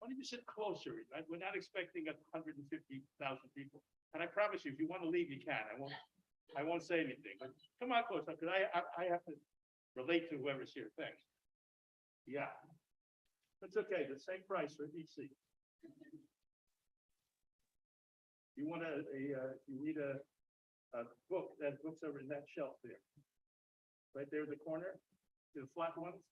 Why don't you sit closer? We're not expecting 150,000 people. And I promise you, if you want to leave, you can. I won't say anything, but come on close, because I have to relate to whoever's here. Thanks. Yeah. That's okay. The same price for each seat. You want you need a book, that book's over in that shelf there. Right there in the corner, the flat ones.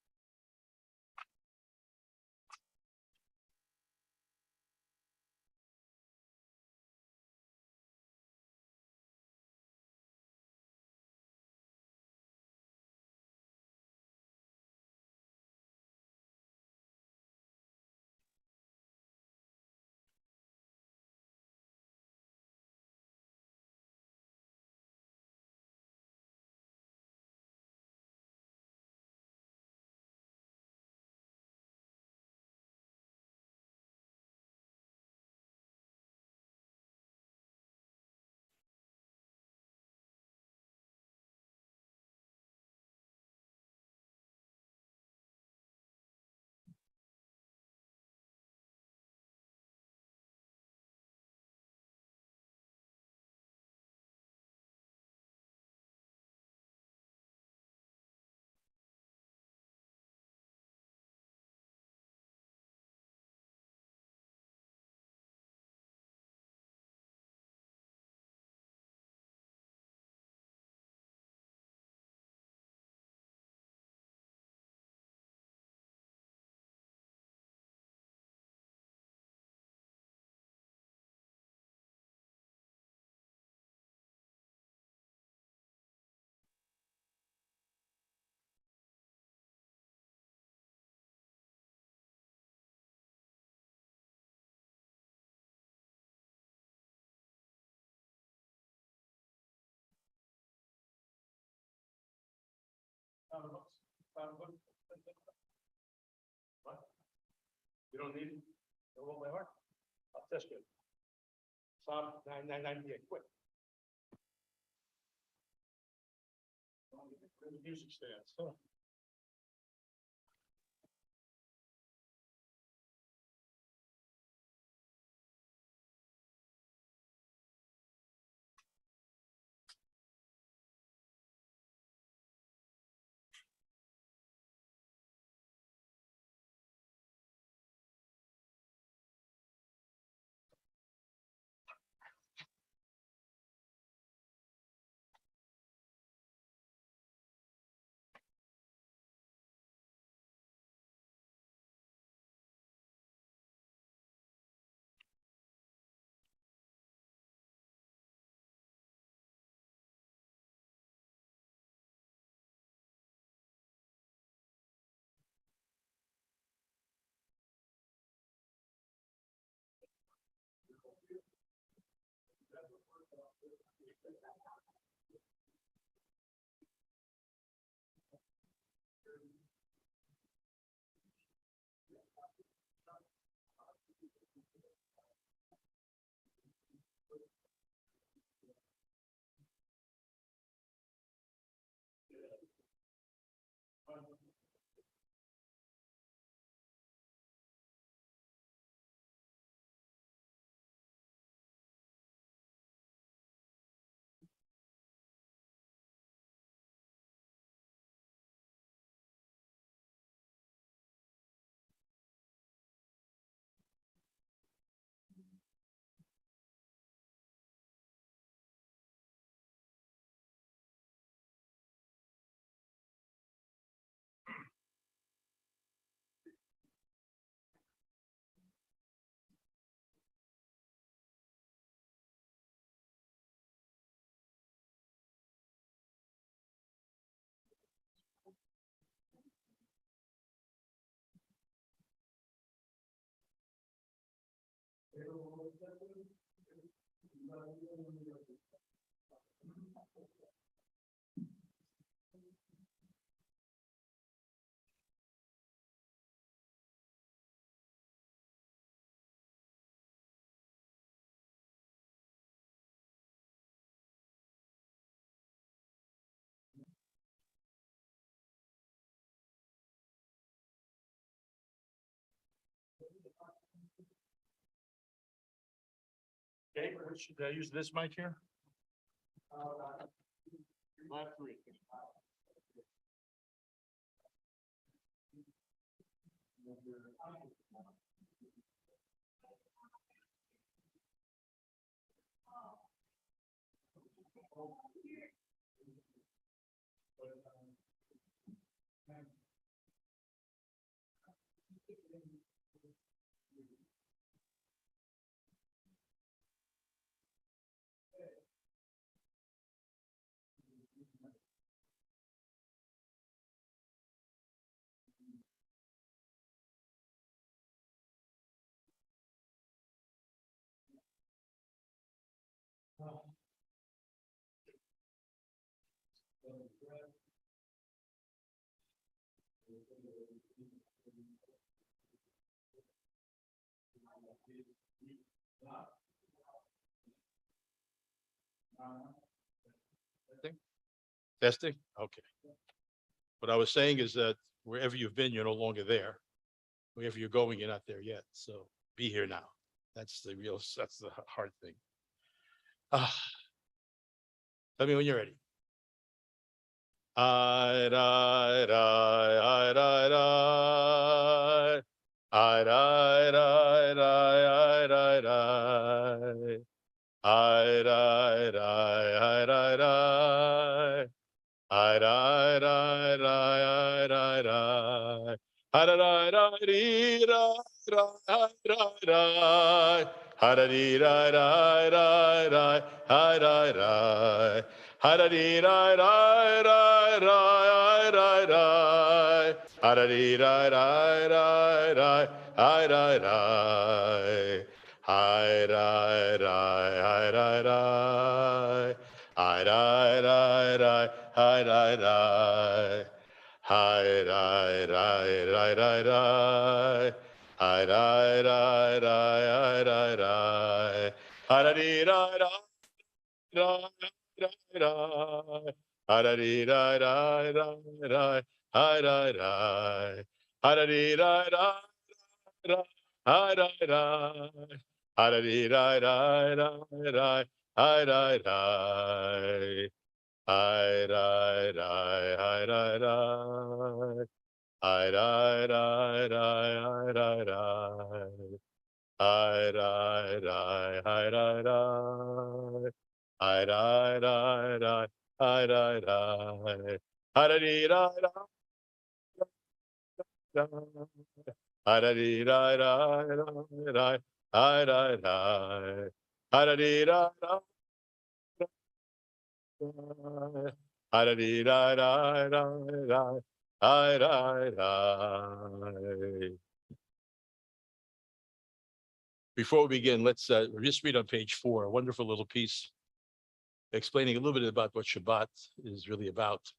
What? You don't need it? Don't want my heart? I'll test you. Psalm 9998. Quick. Where the music stands. Huh? Okay, should I use this mic here? Last three. Testing? Okay. What I was saying is that wherever you've been, you're no longer there. Wherever you're going, you're not there yet. So be here now. That's the hard thing. Ah, tell me when you're ready. I, I, I, I, I, I, I, I, I, I, I, I, Hi, ri, ri, ri, ri, ri. Hi, ri, ri, ri, ri, ri. Hi, ri, ri, ri, ri, ri, ri. Hi, ri, ri, ri, ri, ri. Hi, ri, ri. Hi, ri, ri, ri, ri. Hi, ri, ri. Hi, ri, ri, ri, ri, ri. Hi, ri, ri. Hi, ri, ri, hi, ri, ri. I die, die, die, die, die. I die, die, I die, die. I die, die, die, I die, die. I die, die, die, die. I die, die, die, die. I die, die. I die, die, die. I die, die, die, die. I die, die. Before we begin, let's just read on page 4, a wonderful little piece explaining a little bit about what Shabbat is really about.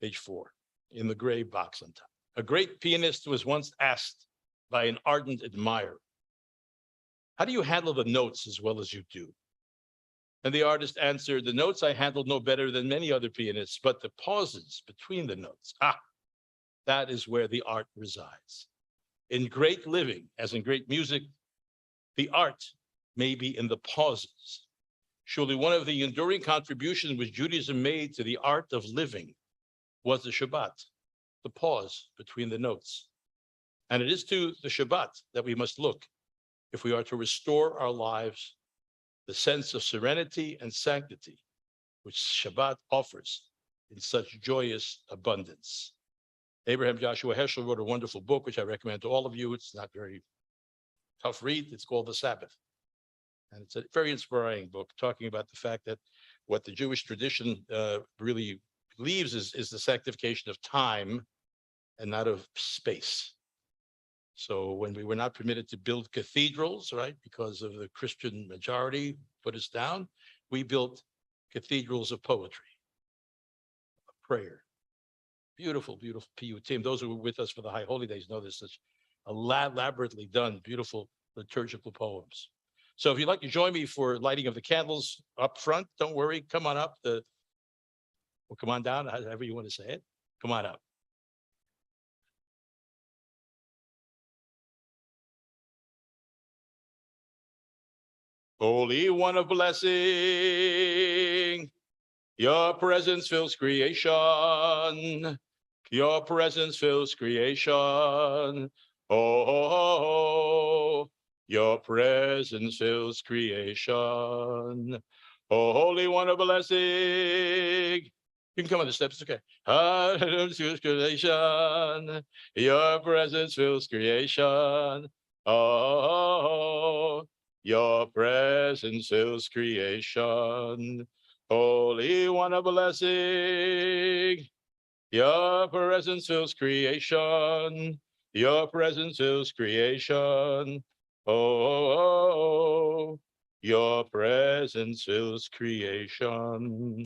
Page 4, in the gray box on top. A great pianist was once asked by an ardent admirer, "How do you handle the notes as well as you do?" And the artist answered, "The notes I handle no better than many other pianists, but the pauses between the notes, that is where the art resides. In great living, as in great music, the art may be in the pauses. Surely one of the enduring contributions which Judaism made to the art of living was the Shabbat, the pause between the notes. And it is to the Shabbat that we must look if we are to restore our lives the sense of serenity and sanctity which Shabbat offers in such joyous abundance." Abraham Joshua Heschel wrote a wonderful book, which I recommend to all of you. It's not very tough read. It's called The Sabbath. And it's a very inspiring book, talking about the fact that what the Jewish tradition really believes is the sanctification of time and not of space. So when we were not permitted to build cathedrals, right, because of the Christian majority put us down, we built cathedrals of poetry, of prayer. Beautiful, beautiful PU team. Those who were with us for the High Holy Days know this is elaborately done, beautiful liturgical poems. So if you'd like to join me for lighting of the candles up front, don't worry, come on up. Well, come on down, however you want to say it. Come on up. Holy One of blessing, your presence fills creation. Your presence fills creation. Oh, your presence fills creation. Oh, Holy One of blessing. You can come on the steps, it's okay. Fills creation. Your presence fills creation. Oh, your presence fills creation. Holy One of blessing. Your presence fills creation. Your presence fills creation. Oh, your presence fills creation.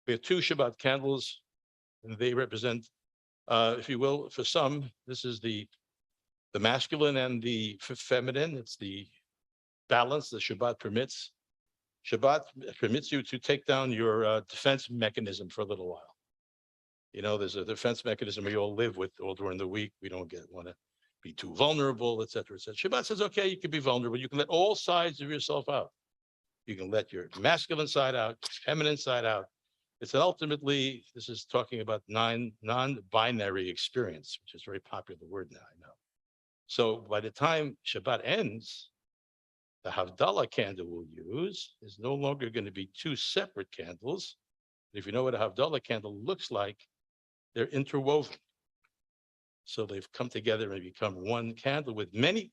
We have two Shabbat candles, and they represent, if you will, for some, this is the masculine and the feminine. It's the balance that Shabbat permits. Shabbat permits you to take down your defense mechanism for a little while. You know, there's a defense mechanism we all live with all during the week. We don't want to be too vulnerable, et cetera, et cetera. Shabbat says, okay, you can be vulnerable. You can let all sides of yourself out. You can let your masculine side out, feminine side out. It's ultimately, this is talking about non-binary experience, which is a very popular word now, I know. So by the time Shabbat ends, the Havdalah candle we'll use is no longer going to be two separate candles. If you know what a Havdalah candle looks like, they're interwoven. So they've come together and become one candle with many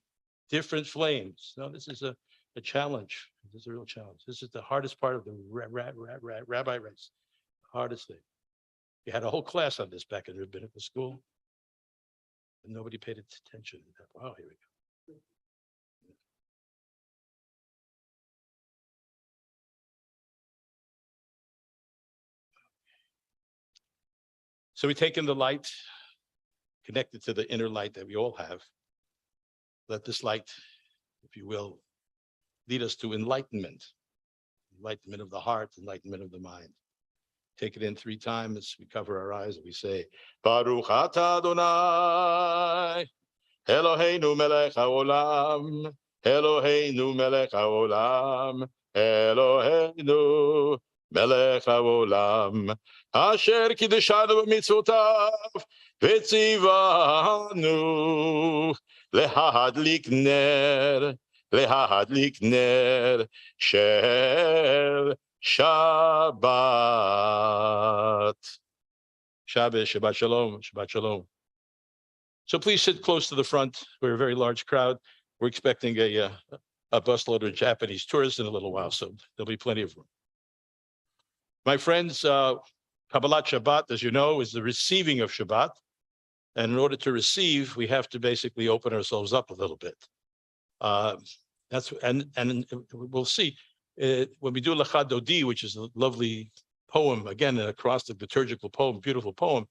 different flames. Now, this is a challenge. This is a real challenge. This is the hardest part of the rabbi race. Hardest thing. You had a whole class on this back in rabbinical school, and nobody paid attention. Oh, here we go. So we take in the light, connected to the inner light that we all have. Let this light, if you will, lead us to enlightenment of the heart, enlightenment of the mind. Take it in 3 times. We cover our eyes and we say, Baruch atah Adonai, Eloheinu melech haolam, Eloheinu melech haolam, Eloheinu melech haolam, asher kiddeshanu b'mitzvotav, v'tzivanu lehadlik ner shel Shabbat. Shabbat shalom, Shabbat shalom. So please sit close to the front. We're a very large crowd. We're expecting a busload of Japanese tourists in a little while, so there'll be plenty of room. My friends, Kabalat Shabbat, as you know, is the receiving of Shabbat. And in order to receive, we have to basically open ourselves up a little bit. And we'll see. When we do Lecha Dodi, which is a lovely poem, again, an acrostic liturgical poem, beautiful poem,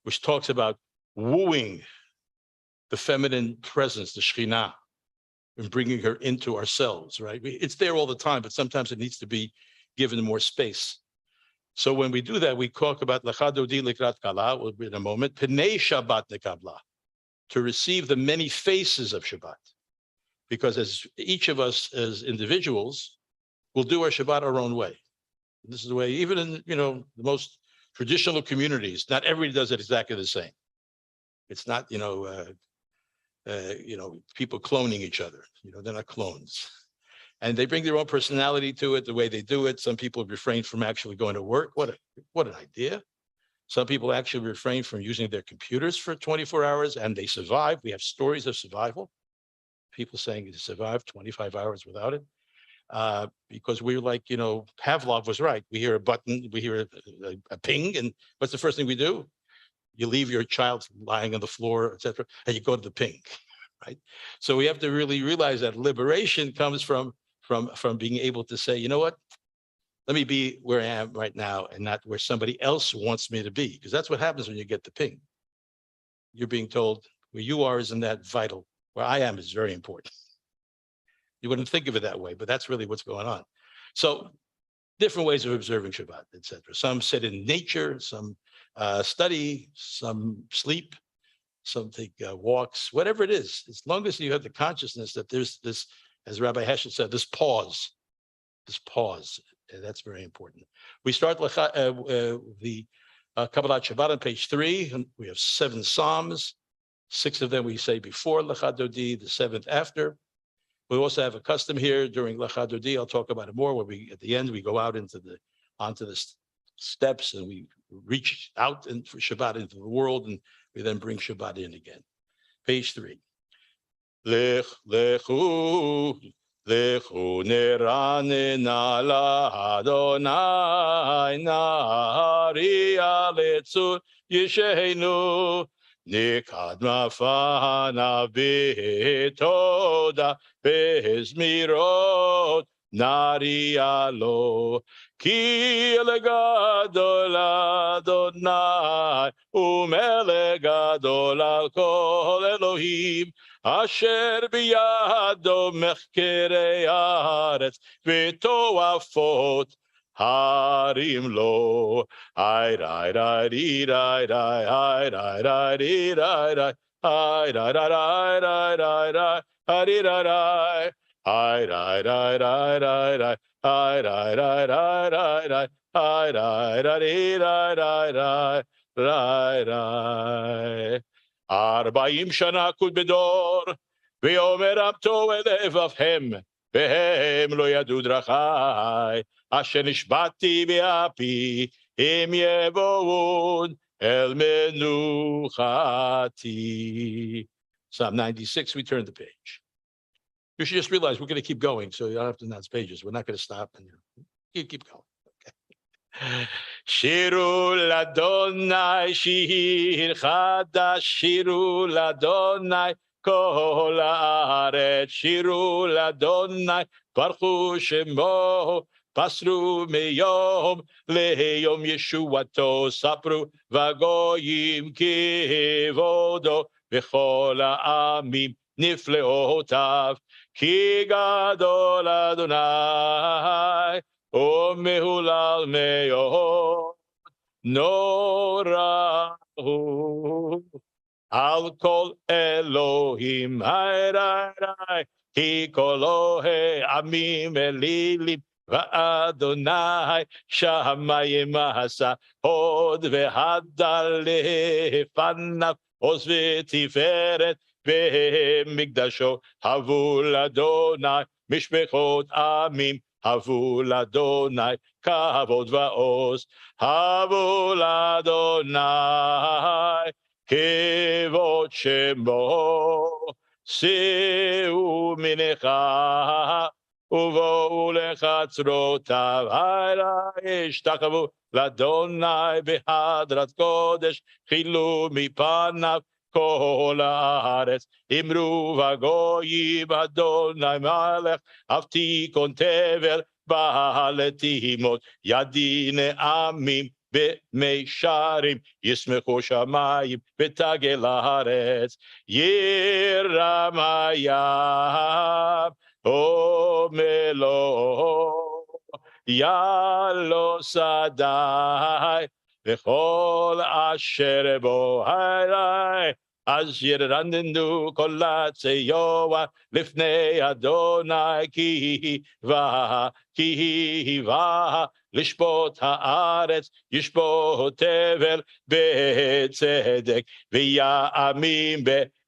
which talks about wooing the feminine presence, the Shekhinah, and bringing her into ourselves, right? It's there all the time, but sometimes it needs to be given more space. So when we do that, we talk about Lecha Dodi Likrat Kala, in a moment, Pnei Shabbat Nekabla, to receive the many faces of Shabbat. Because as each of us as individuals, we'll do our Shabbat our own way. This is the way, even in the most traditional communities, not everybody does it exactly the same. It's not people cloning each other. They're not clones, and they bring their own personality to it. The way they do it. Some people refrain from actually going to work. What an idea! Some people actually refrain from using their computers for 24 hours, and they survive. We have stories of survival. People saying they survived 25 hours without it. Because we're like, Pavlov was right. We hear a button, we hear a ping, and what's the first thing we do? You leave your child lying on the floor, etc., and you go to the ping, right? So we have to really realize that liberation comes from being able to say, you know what? Let me be where I am right now and not where somebody else wants me to be, because that's what happens when you get the ping. You're being told where you are isn't that vital. Where I am is very important. You wouldn't think of it that way, but that's really what's going on. So different ways of observing Shabbat, etc. Some sit in nature, some study, some sleep, some take walks, whatever it is. As long as you have the consciousness that there's this as Rabbi Heschel said, this pause, that's very important. We start the Kabalat Shabbat on page 3, and we have 7 Psalms. 6 of them we say before Lecha Dodi, the 7th after. We also have a custom here during Lecha Dodi. I'll talk about it more when we, at the end, we go out onto the steps and we reach out for Shabbat into the world, and we then bring Shabbat in again. Page 3. Lech lechu neranena la Adonai nahariya letzur yishenu nikad mafana betoda bezmirot nariya lo ki legadol Adonai umelegadol al kol Elohim Asher biyado mechkerei haaretz v'toafot harim lo. Ay rai rai ri rai rai ay rai rai ri rai rai ay rai rai rai rai rai rai ri rai rai ay rai rai rai rai rai ay rai rai rai rai rai ay rai rai ri rai rai rai rai rai. 40 שנה קוד בדור, ואומר עמתו אל לבבהם, והם לא ידעו דרכי, אשר נשבעתי באפי, אם יבואון אל מנוחתי. Psalm 96, we turn the page. You should just realize we're going to keep going, so you don't have to announce pages. We're not going to stop, and keep going. שירו לאדוני שיר חדש, שירו לאדוני כל הארץ, שירו לאדוני ברכו שמו, פסרו מיום ליום ישועתו, ספרו וגויים כבודו, וכל העמים נפלאותיו, כי גדול אדוני ומהולל מאוד, נורא הוא על כל אלוהים, כי קולו העמים אלילים, ואדוני שמיים עשה, הוד והדר לפניו, עוז ותפארת במקדשו, הבו לאדוני משפחות עמים, הבו לאדוני כבוד ועוז, הבו לאדוני כבוד שמו, שאו מנחה ובואו לחצרותיו, השתחוו לאדוני בהדרת קודש, חילו מפניו כל הארץ, אמרו בגויים אדוני מלך, אף תיכון תבל בעל תהימות, ידי נעמים במישרים, ישמחו שמיים ותגל הארץ, ירם הים ומלואו, יעלו שדי וכל אשר בו, אז ירננו כל עצי יהוה לפני אדוני, כי היווה לשפוט הארץ, ישפוט תבל בצדק, ויאמין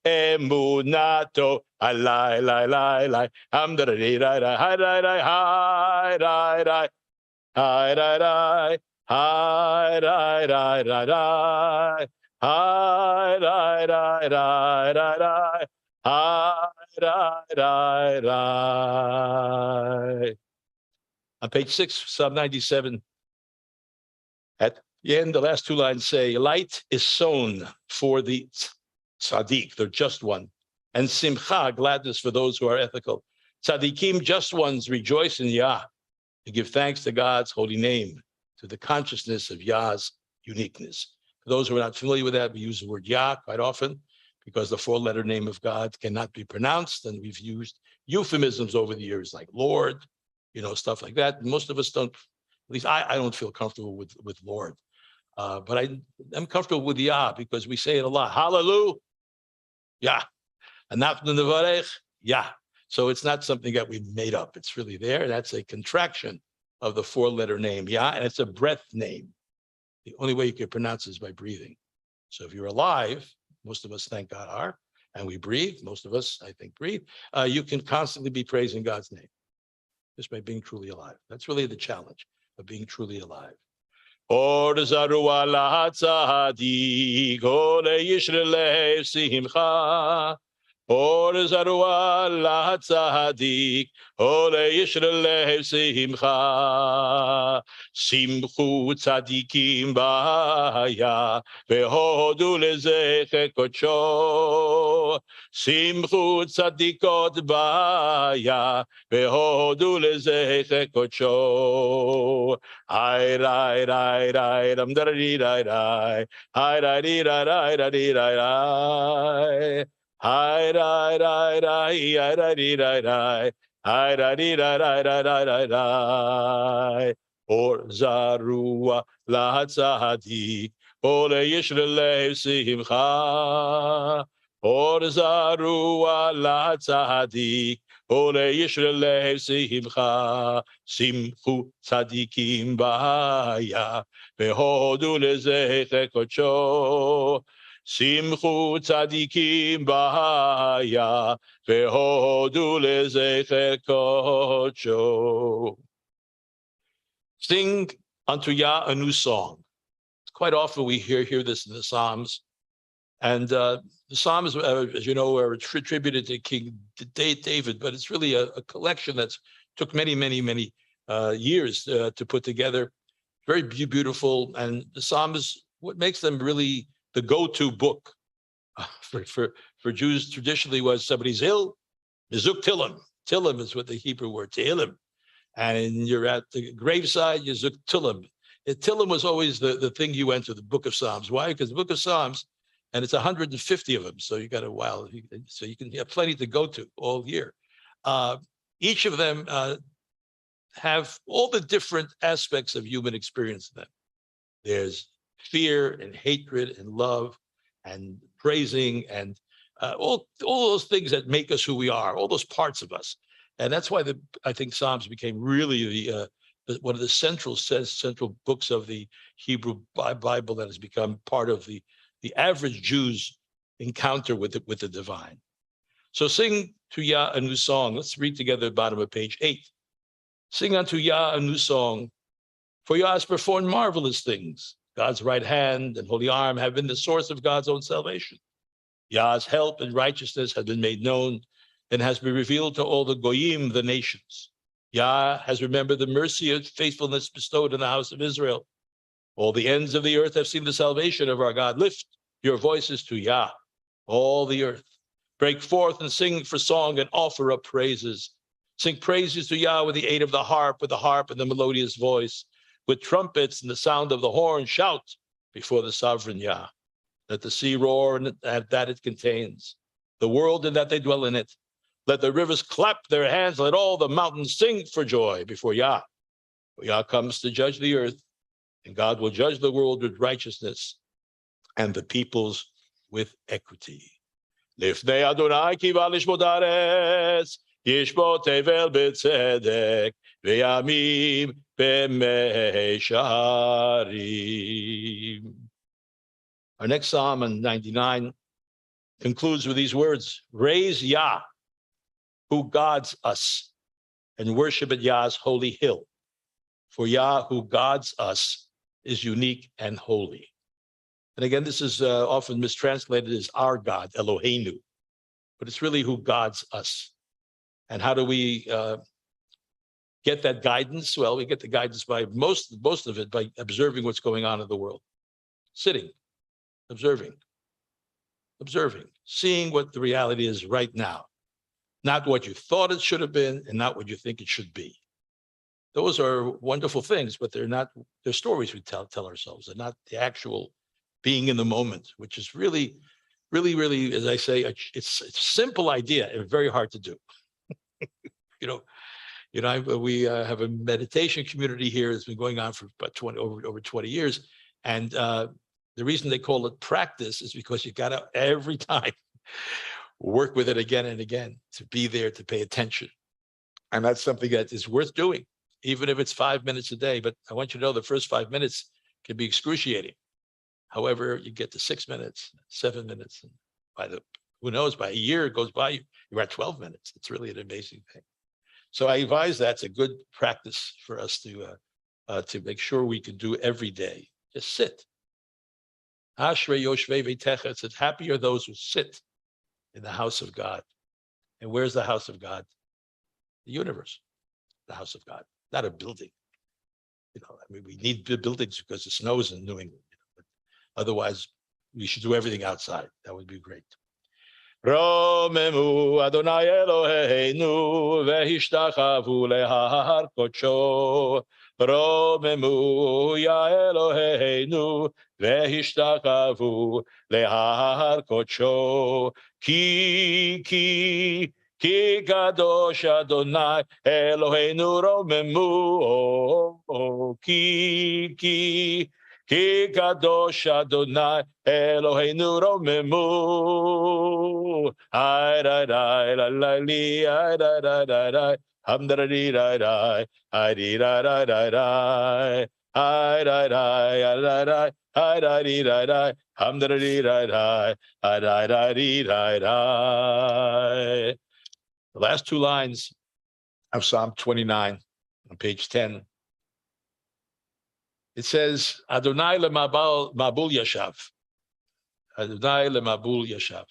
באמונתו. עלי, לי, לי, לי, המדרי, רי, רי, היי, רי, רי, היי, רי, רי, היי, רי, רי, היי, רי, רי, רי, רי, היי, רי, רי, רי, רי, רי, היי, רי, רי, רי. On page 6, Psalm 97, at the end, the last 2 lines say, light is sown for the tzaddik, the just one, and simcha, gladness for those who are ethical. Tzaddikim, just ones, rejoice in Yah, to give thanks to God's holy name, to the consciousness of Yah's uniqueness. For those who are not familiar with that, we use the word Yah quite often because the 4-letter name of God cannot be pronounced, and we've used euphemisms over the years like Lord, stuff like that. Most of us don't, at least I don't feel comfortable with Lord. But I'm comfortable with Yah because we say it a lot. Hallelujah. Yah. Anafnu nevarech. Yah. So it's not something that we made up. It's really there. That's a contraction of the 4-letter name, Yah, and it's a breath name. The only way you can pronounce it is by breathing. So if you're alive, most of us, thank God, are, and we breathe, most of us, I think, breathe, you can constantly be praising God's name just by being truly alive. That's really the challenge of being truly alive. Or zarua lahatzadik, ole yishrele simcha. Or zarua lahatzadik, ole yishrele simcha. Simchu tzadikim baya, vehodu lezeche kodsho. Simchu tzadikot baya, vehodu lezeche kodsho. I dum da dee da da. I da dee da da da dee da da. I da da da I da dee da da. I da dee da da da da da da. Or zarua la tzadi. Ole yishrele simcha. Or zarua la tzadi. Ole yishrele simcha. Simchu tzadikim baya, vehodu lezeche kodsho. Simchu tzadikim baya, vehodu lezeche kodsho. Sing unto Yah a new song. Quite often we hear this in the Psalms. And the Psalms, as you know, are attributed to King David, but it's really a collection that's took many years to put together. Very beautiful. And the Psalms, what makes them really the go-to book for Jews traditionally was somebody's ill, Mizuk Tillim. Tillim is what the Hebrew word, Tehillim. And you're at the graveside, Yizuk Tillim. Tillim was always the thing you went to, the book of Psalms. Why? Because the book of Psalms, and it's 150 of them, so you got a while. So you can have plenty to go to all year. Each of them have all the different aspects of human experience in them. There's fear and hatred and love and praising and all those things that make us who we are, all those parts of us. And that's why I think Psalms became really one of the central books of the Hebrew Bible that has become part of the average Jew's encounter with the divine. So sing to Yah a new song. Let's read together the bottom of page 8. Sing unto Yah a new song, for Yah has performed marvelous things. God's right hand and holy arm have been the source of God's own salvation. Yah's help and righteousness have been made known and has been revealed to all the goyim, the nations. Yah has remembered the mercy and faithfulness bestowed in the house of Israel. All the ends of the earth have seen the salvation of our God. Lift your voices to Yah, all the earth. Break forth and sing for song and offer up praises. Sing praises to Yah with the aid of the harp and the melodious voice. With trumpets and the sound of the horn, shout before the sovereign Yah. Let the sea roar and that it contains, the world and that they dwell in it. Let the rivers clap their hands. Let all the mountains sing for joy before Yah. For Yah comes to judge the earth, and God will judge the world with righteousness and the peoples with equity. Lifnei Adonai kiva lishmot haaretz, yishmot tevel b'tzedek, v'yamim b'meisharim. Our next Psalm, on 99, concludes with these words: Raise Yah, who guards us, and worship at Yah's holy hill. For Yah, who guards us, is unique and holy. And again, this is often mistranslated as our God, Eloheinu, but it's really who guards us. And how do we get that guidance? Well, we get the guidance by most of it by observing what's going on in the world. Sitting, observing, seeing what the reality is right now. Not what you thought it should have been and not what you think it should be. Those are wonderful things, but they're stories we tell ourselves. They're not the actual being in the moment, which is really, as I say, it's a simple idea and very hard to do. We have a meditation community here that's been going on for about over 20 years. And the reason they call it practice is because you got to, every time work with it again and again, to be there, to pay attention. And that's something that is worth doing, even if it's 5 minutes a day. But I want you to know the first 5 minutes can be excruciating. However, you get to 6 minutes, 7 minutes, and who knows, by a year it goes by, you're at 12 minutes. It's really an amazing thing. So I advise that's a good practice for us to make sure we can do every day. Just sit. Ashrei Yoshvei Veitecha. It says, happy are those who sit in the house of God. And where's the house of God? The universe, the house of God, not a building. We need buildings because it snows in New England. But otherwise, we should do everything outside. That would be great. Romemu Adonai Eloheinu vehishtachavu lehar kodsho. Romemu ya Eloheinu vehishtachavu lehar kodsho. Ki kadosh Adonai Eloheinu romemu. Ki kadosh Adonai Eloheinu romemu. Ay da da la la li ay da da da da hum da di da da ay di da da da da ay da da ya da da ay da di da da hum da di da da ay da da di da da. The last 2 lines of Psalm 29 on page 10. It says, Adonai lemabul yashav. Adonai lemabul yashav.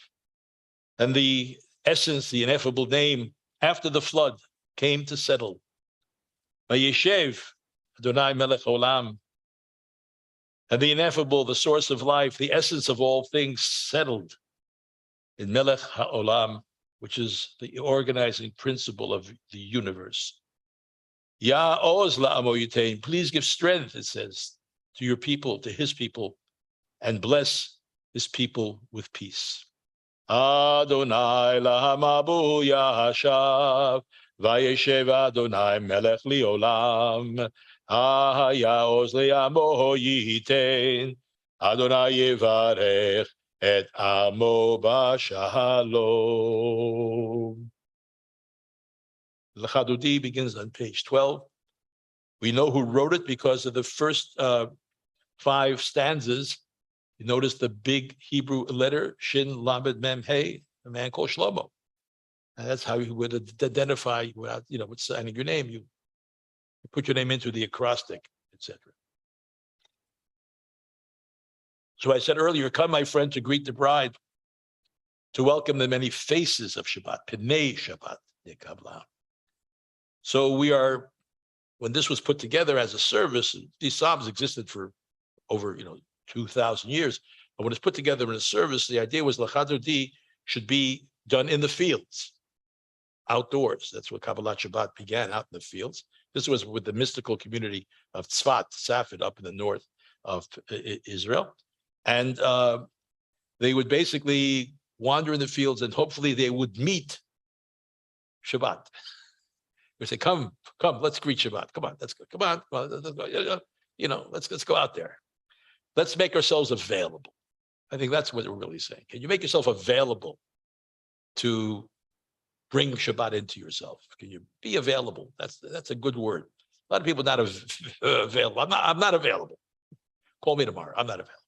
And the essence, the ineffable name, after the flood, came to settle. Vayeshev, Adonai melech olam. And the ineffable, the source of life, the essence of all things, settled in melech haolam, which is the organizing principle of the universe. Ya oz la'amo yitain. Please give strength, it says, to your people, to his people, and bless his people with peace. Adonai lahamabu yashav, vayeshev Adonai melech liolam. Ya oz le'amo yitain. Adonai yevarech et amo b'shalom. L'chadudi begins on page 12. We know who wrote it because of the first 5 stanzas. You notice the big Hebrew letter, Shin Lamed Mem Hey, a man called Shlomo. And that's how you would identify without, with signing your name. You put your name into the acrostic, etc. So I said earlier, come, my friend, to greet the bride, to welcome the many faces of Shabbat, Pnei Shabbat Yekabla. So when this was put together as a service, these Psalms existed for over, 2,000 years. But when it's put together in a service, the idea was L'chadodi should be done in the fields, outdoors. That's what Kabalat Shabbat began, out in the fields. This was with the mystical community of Tzfat, Safed, up in the north of Israel. And they would basically wander in the fields, and hopefully they would meet Shabbat. We say, come, let's greet Shabbat. Come on, let's go. Come on, let's go. Let's go out there. Let's make ourselves available. I think that's what we're really saying. Can you make yourself available to bring Shabbat into yourself? Can you be available? That's a good word. A lot of people not available. I'm not available. Call me tomorrow. I'm not available.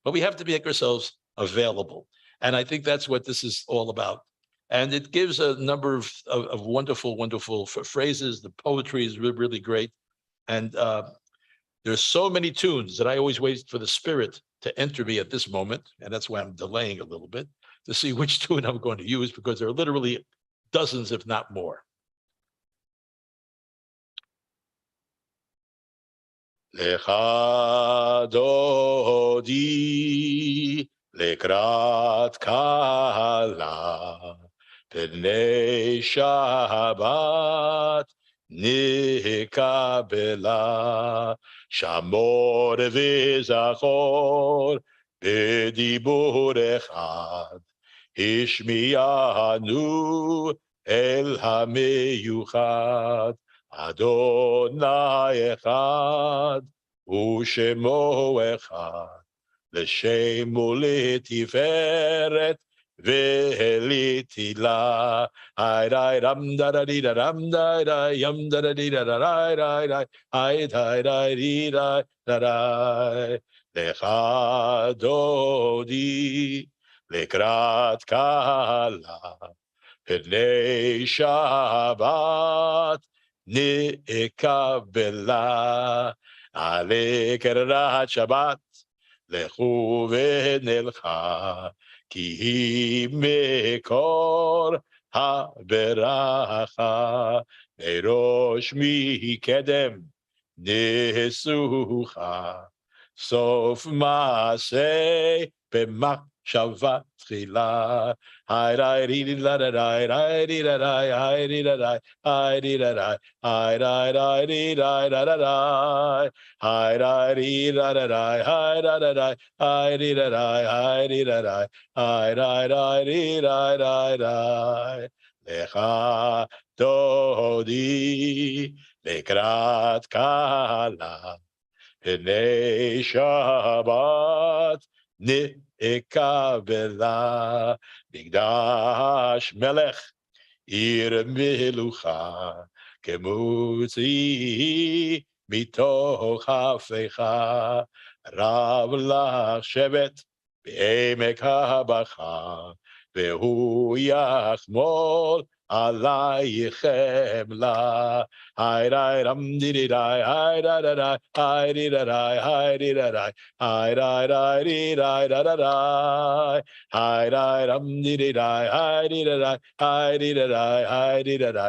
But we have to make ourselves available. And I think that's what this is all about. And it gives a number of wonderful, wonderful phrases. The poetry is really, really great. And there's so many tunes that I always wait for the Spirit to enter me at this moment. And that's why I'm delaying a little bit to see which tune I'm going to use, because there are literally dozens, if not more. Lecha dodi lekrat kala Pnei Shabbat nikabela Shamor v'zachor b'dibur echad Ishmiyanu el hameyuchad Adonai echad u'shemo echad L'shem u'letiferet ve'eliti la. Ay dai dam da da di da dam da da yum da da di da da da da da. Ay dai dai di da da da. Lecha dodi lekrat kala. Pnei Shabbat nikabela. Ale kerat Shabbat lechu v'nelcha. Ki hi mekor ha-beracha. Merosh mikedem nesucha. Sof maaseh b'machshavat tchila. Hi di di la da di di da di hi di da di hi di da di hi di da da da da hi di da da di hi da da di hi di da di hi di da di hi di da da. Lecha dodi lekrat kala. Pnei Shabbat nikabela. Migdash melech ir melucha. Kemutzi mitoch hafecha. Rav lach shevet be'emek habacha. Vehu yachmol alaychem la. Hi di dum di di di hi da da da hi di da di hi di da di hi da di da da da hi di dum di di di hi di da di hi di da di hi di da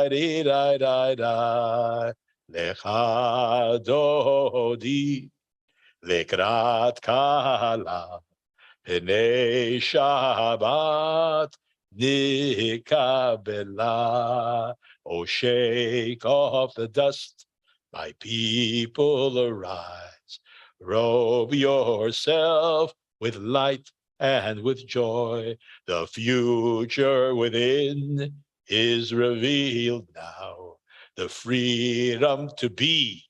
di hi di da. Lecha dodi lekrat kala. Pnei Shabbat nikabela. Oh, shake off the dust, my people arise. Robe yourself with light and with joy. The future within is revealed now. The freedom to be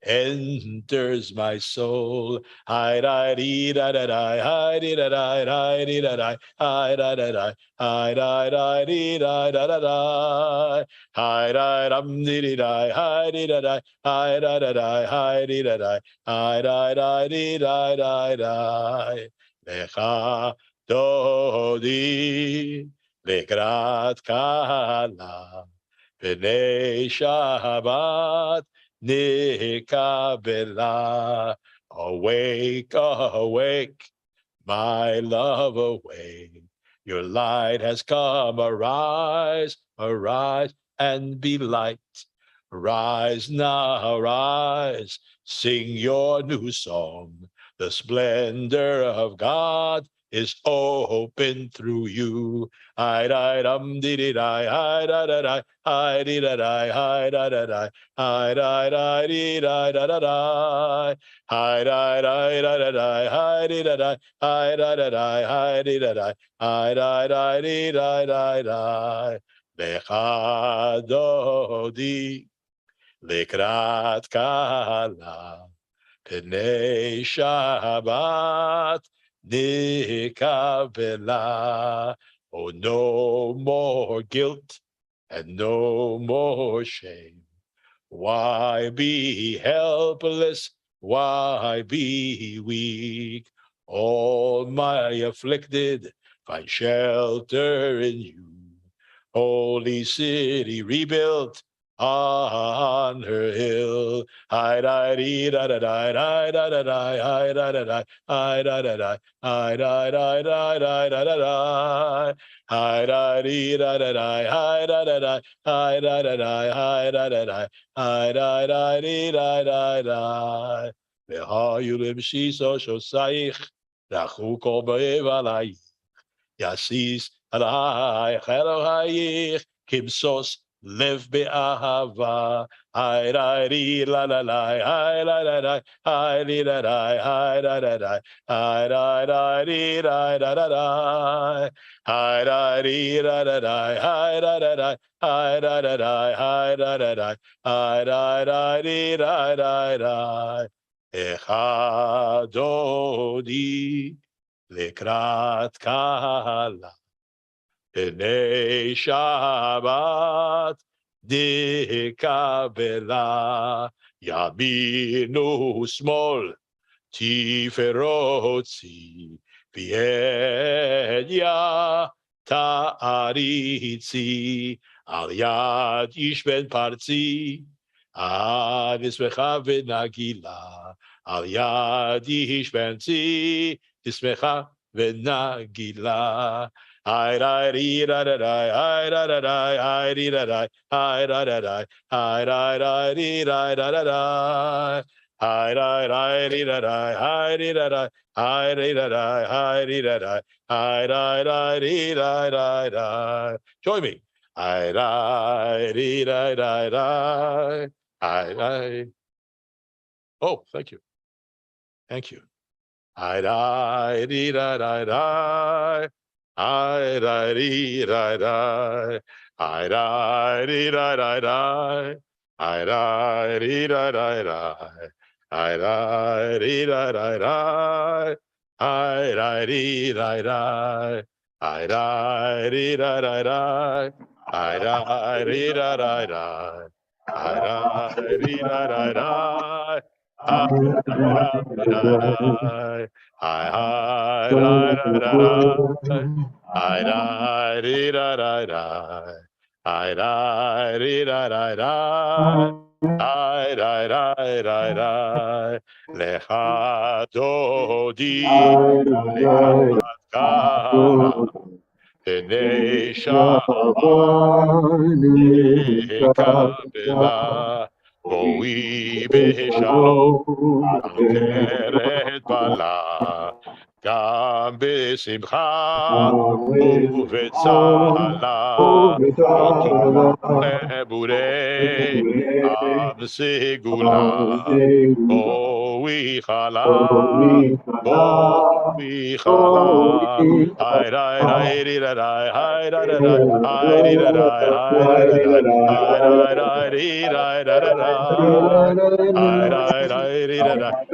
enters my soul. Hi da dee da da da, hi dee da da, hi dee da da, hi da da da, hi da da dee da da da da, hi da dum dee dee da, hi dee da da, hi da da da, hi dee da da, hi da dee da da. Lecha dodi lekrat kala. Pnei Shabbat nikabela. Awake, awake, my love, awake. Your light has come. Arise, arise, and be light. Rise now, rise, sing your new song. The splendor of God is open through you. I di dum di di di, I da da da, I di da da, I da da da, I da da di da da da da, I da da da da da, I di da da, I da da da, I di da da, I da da di da da. Lecha dodi lekrat kala. Pnei Shabbat nikabela. Oh, no more guilt and no more shame. Why be helpless? Why be weak? All my afflicted find shelter in you. Holy city rebuilt on her hill. I da dee da da da da da da da I da da da I da da da I da da da da da da I da dee da da da I da da da I da da da I da da da I da dee da. Ve'hayulim shiso shosaich rachu kol ba'ev alayich. Yasis alayich Elohayich kimsos lev be'ahava. Hi da di la la la, hi la la la, hi di da da, hi da da da, hi da di da da, hi da di da da, hi da da, hi da da, hi da da, hi da di da. Echadodi לקראת קהלה. הנה שבת דקבלה, ימין ושמאל תפארות ציפיה תעריצי, על יד איש בן פרצי, נשמחה ונגילה, על יד איש בן צי, נשמחה ונגילה. Hi da dee da da da, hi da da da, hi dee da da, hi da da da, hi da da dee da da da da, hi da da dee da da, hi dee da da, hi dee da da, hi dee da da, hi da da dee da da da. Join me. Hi da dee da da da, hi da. Oh, thank you, thank you. Hi da dee da da da. I da dee da da, I da dee da da da, I da dee da da da, I da dee da da da, I da dee da da, I da dee da da da, I da dee da da da, I da dee da da da, I da da da, I da da da. I da dee da da da, I da dee da da da, I da da da da, lecha dodi, lecha kala, hene shabbat dekabela, boi beshalom, al keret bala, gam besimcha, ובצהלה, ובורא עם סגולה, בואי חלה, בואי חלה, היי די די די די די, היי די די די, היי די די די, היי די די די, היי די די די די די די די, היי די די די די די, היי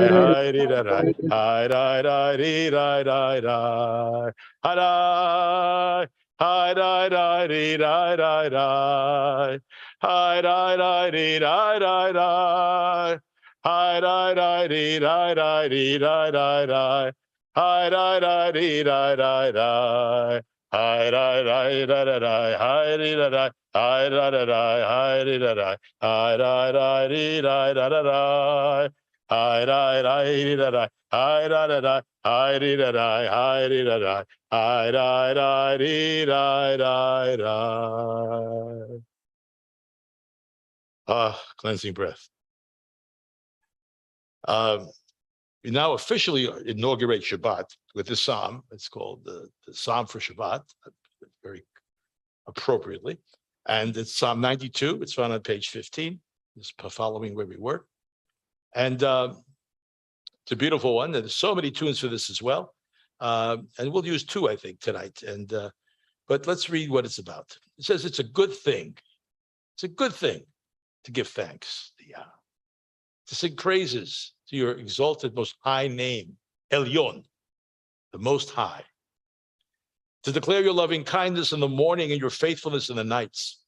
די די די, היי די די די, היי די די די, hi di di di di di di, hi di, hi di di di di di di, hi di di di di di di, hi di di di di di di di di di, hi di di di di di di, hi di di di di di, hi di di di, hi di di di, hi di di di, hi di di di di di di. Hi da da da da, hi da da da, hi da da, hi da da, hi da da da da da. Ah, cleansing breath. We now officially inaugurate Shabbat with this psalm. It's called the Psalm for Shabbat, very appropriately. And it's Psalm 92. It's found on page 15. It's following where we were. And it's a beautiful one. There's so many tunes for this as well. And we'll use two, I think, tonight. And but let's read what it's about. It says it's a good thing. It's a good thing to give thanks, to sing praises to your exalted, most high name, Elyon, the Most High, to declare your loving kindness in the morning and your faithfulness in the nights,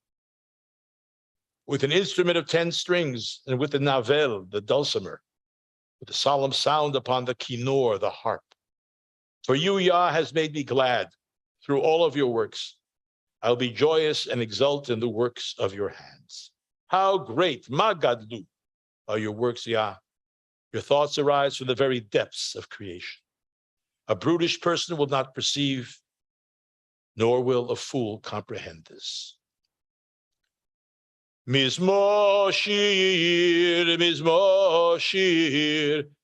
with an instrument of 10 strings and with the navel, the dulcimer, with a solemn sound upon the kinnor, the harp. For you, Yah, has made me glad through all of your works. I'll be joyous and exult in the works of your hands. How great, Magadlu, are your works, Yah. Your thoughts arise from the very depths of creation. A brutish person will not perceive, nor will a fool comprehend this. Mizmor shir,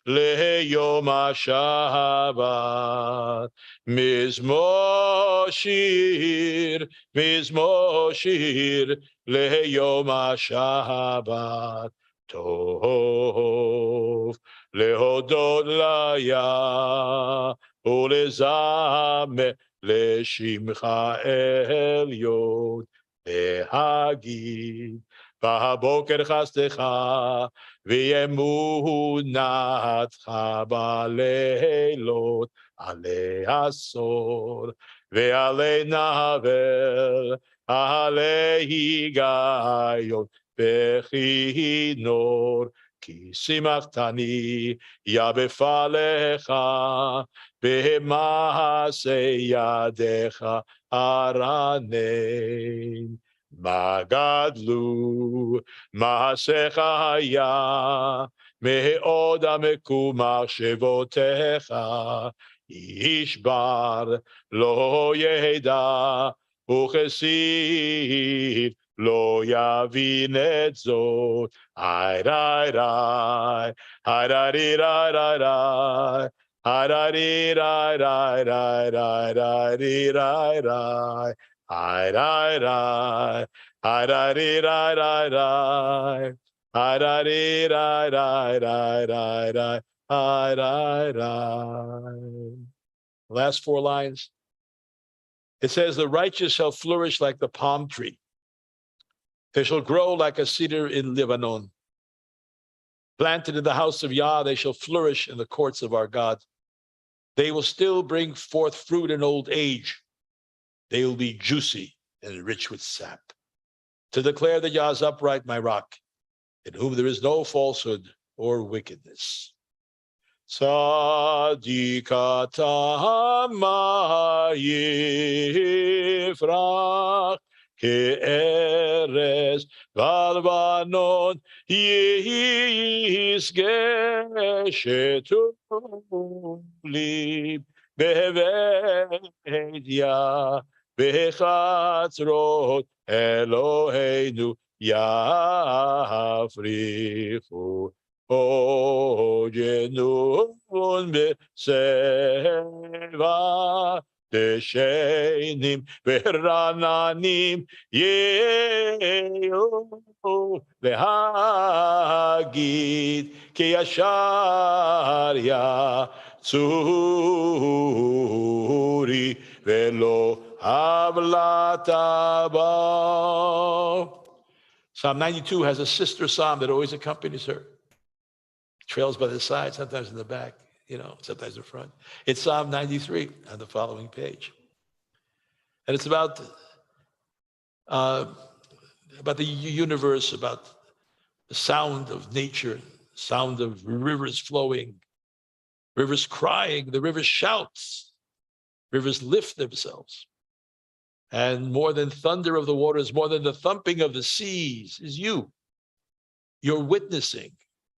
leyom HaShabbat. Mizmor shir, leyom HaShabbat. Tov lehodot laya ulezame leshimcha elyon lehagid והבוקר חסדך ואמונתך בלילות עלי עשור ועלי נבל עלי היגיון בכינור כי שימחתני יה בפעלך במעשה ידיך ארנן מה גדלו מעשיך היה מאוד עמקו מחשבותיך איש בר לא ידע וכסיל לא יבין את זאת היי רי רי היי רי רי רי רי Harari rai rai rai rai rai rai rai rai rai rai harari rai rai rai harari rai rai rai rai rai rai rai. Last four lines. It says, the righteous shall flourish like the palm tree. They shall grow like a cedar in Lebanon. Planted in the house of Yah, they shall flourish in the courts of our God. They will still bring forth fruit in old age. They will be juicy and rich with sap. To declare that Yah is upright, my rock, in whom there is no falsehood or wickedness. Tzadikata ma yifrach ke'eres v'alvanon yizge shetuli beved Yah bechatzrot Eloheinu yafrichu Ojenun beseva deshenim verananim yehu lehagid ki yashar yatzuri velo havlataba. Psalm 92 has a sister psalm that always accompanies her. Trails by the side, sometimes in the back, sometimes in front. It's Psalm 93 on the following page. And it's about the universe, about the sound of nature, sound of rivers flowing, rivers crying, the rivers shouts, rivers lift themselves. And more than thunder of the waters, more than the thumping of the seas is you. You're witnessing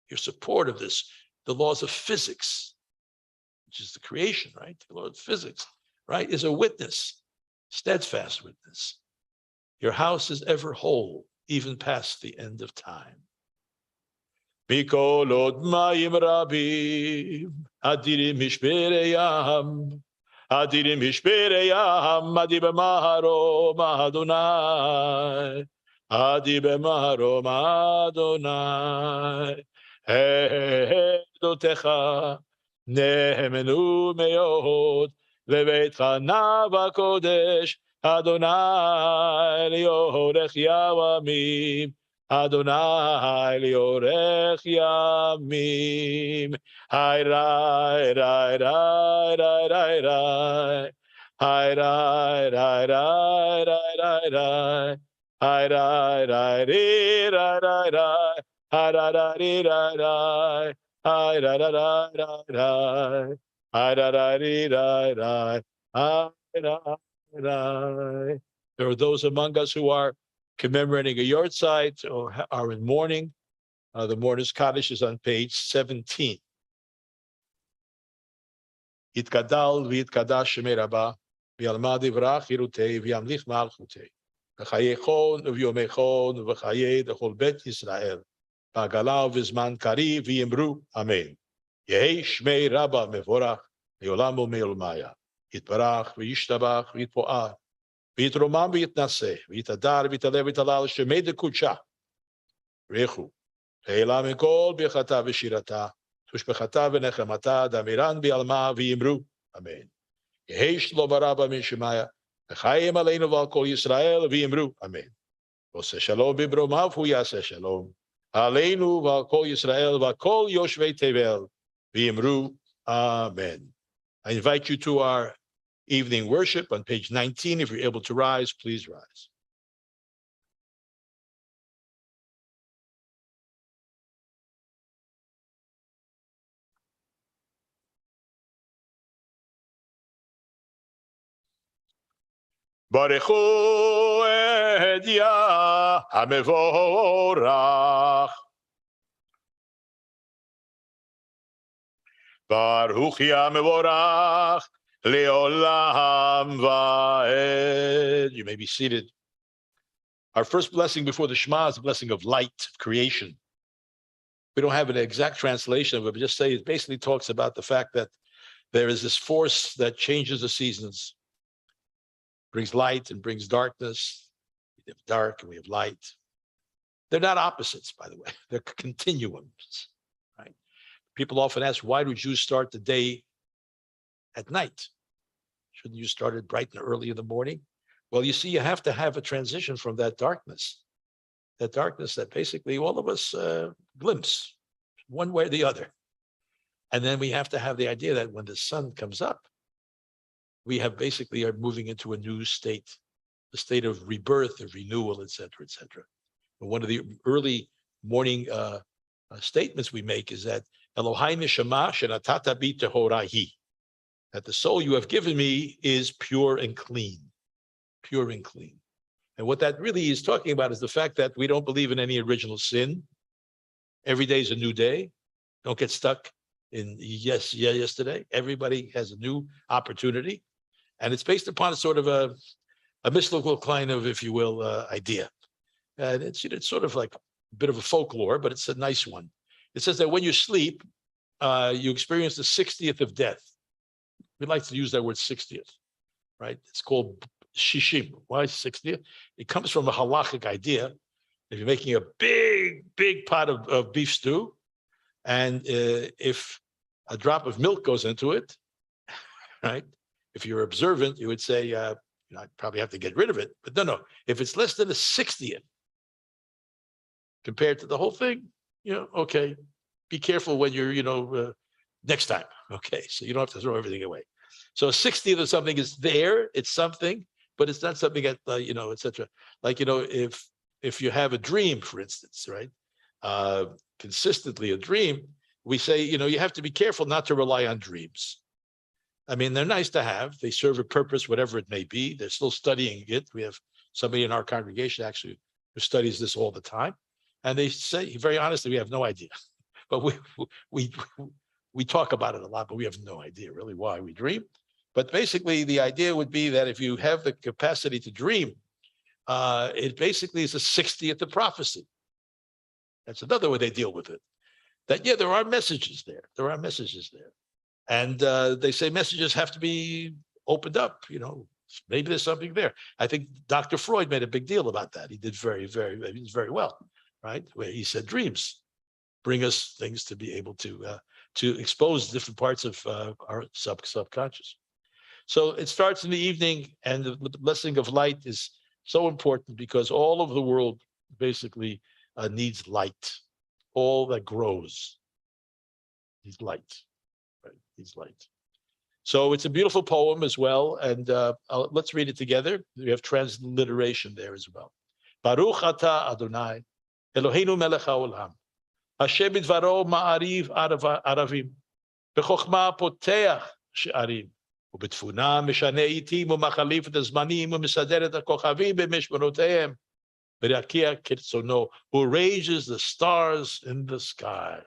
your support of this, the laws of physics, which is the creation, right? The law of physics, right, is a witness, steadfast witness. Your house is ever whole, even past the end of time. Mikolot mayim rabim, adirim mishpereyam, adirim mishpereyam, adi b'maharom Adonai, adi b'maharom Adonai. Dotecha nehemenu meod lebeitcha nava kodesh Adonai liorech yamim Adonai liorech yamim Hai rai rai rai rai rai rai Hai rai rai rai rai rai rai Hai rai rai rai rai rai Hai ra ra ri ra ra, hai ra ra ra ra ra, hai ra ra ri ra ra, hai ra ra. There are those among us who are commemorating a yahrzeit or are in mourning. The mourner's kaddish is on page 17. Yitkadal v'yitkadash shemei rabba, v'yalmad yivrach yirutei v'yamlich malchutei, v'chayechon v'yomechon v'chayei d'chol bet Yisrael. Bagalav v'zman kari v'yimru, amen. Yehi shmei rabba mevorach, me'olam u'me'olmaya. Yitbarach v'yishtabach v'yitpo'ah, v'yitromam v'yitnaseh, v'yitadar v'yitaleh v'yitalal shemei dekutsha. Rechu, le'ela mikol b'chata v'shirata, tushbechata v'nechemata, damiran v'yalma v'yimru, amen. Yehi shlo barabba min shemaya, v'chayim aleinu v'al kol Yisrael v'yimru, amen. Oseh shalom bibromav hu yaseh shalom. Aleinu v'al kol Yisrael v'al kol yoshvei tevel v'yimru amen. I invite you to our evening worship on page 19. If you're able to rise, please rise. Barechu et Yah hamevorach. Baruch Yah hamevorach leolam vaed. You may be seated. Our first blessing before the Shema is the blessing of light, of creation. We don't have an exact translation of it, but just say it basically talks about the fact that there is this force that changes the seasons, brings light and brings darkness. We have dark and we have light. They're not opposites, by the way. They're continuums, right? People often ask, why do Jews start the day at night? Shouldn't you start it bright and early in the morning? Well, you see, you have to have a transition from that darkness that basically all of us glimpse one way or the other. And then we have to have the idea that when the sun comes up, we have basically are moving into a new state, a state of rebirth, of renewal, et cetera, et cetera. And one of the early morning statements we make is that Elohai neshama shenatata bi tehorahi, that the soul you have given me is pure and clean, pure and clean. And what that really is talking about is the fact that we don't believe in any original sin. Every day is a new day. Don't get stuck in yesterday. Everybody has a new opportunity. And it's based upon a sort of a mystical kind of, if you will, idea. And it's sort of like a bit of a folklore, but it's a nice one. It says that when you sleep, you experience the 60th of death. We like to use that word 60th, right? It's called shishim. Why 60th? It comes from a halachic idea. If you're making a big pot of beef stew, and if a drop of milk goes into it, right? If you're observant, you would say, I'd probably have to get rid of it. But no. If it's less than a 60th compared to the whole thing, okay, be careful when you're, next time. Okay, so you don't have to throw everything away. So a 60th of something is there, it's something, but it's not something that, et cetera. Like, if you have a dream, for instance, right? Consistently a dream, we say, you have to be careful not to rely on dreams. I mean, they're nice to have. They serve a purpose, whatever it may be. They're still studying it. We have somebody in our congregation actually who studies this all the time. And they say, very honestly, we have no idea. But we talk about it a lot, but we have no idea really why we dream. But basically, the idea would be that if you have the capacity to dream, it basically is a 60th of prophecy. That's another way they deal with it. That, there are messages there. There are messages there. And they say messages have to be opened up, maybe there's something there. I think Dr. Freud made a big deal about that. He did very well, right? Where he said dreams bring us things to be able to expose different parts of our subconscious. So it starts in the evening, and the blessing of light is so important because all of the world basically needs light. All that grows needs light. He's light. So it's a beautiful poem as well, and let's read it together. We have transliteration there as well. Baruch atah Adonai, Eloheinu melech haolam, Hashem bidvaro ma'ariv aravim, b'chokhmah poteach she'arim, ובתבונה משנה עיתים ומחליף את הזמנים ומסדר את הכוכבים במשמרותיהם, ברקיע כרצונו, who raises the stars in the sky.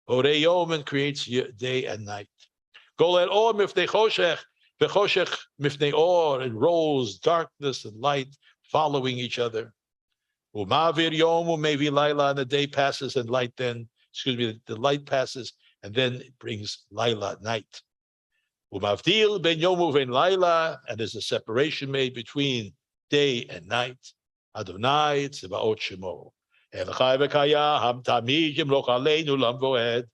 Orei Yom, and creates day and night. Golel Or mifnei choshech, v'choshech mifnei Or, and rolls darkness and light following each other. Umavir Yom umevi Laila, and the day passes and light then, the light passes and then it brings Laila, night. Umavdil ben Yom uven Laila, and there's a separation made between day and night. Adonai Tzebaot Shemo. El Chai v'Kaya Hamtamid Yimloch Aleinu Lamvoed.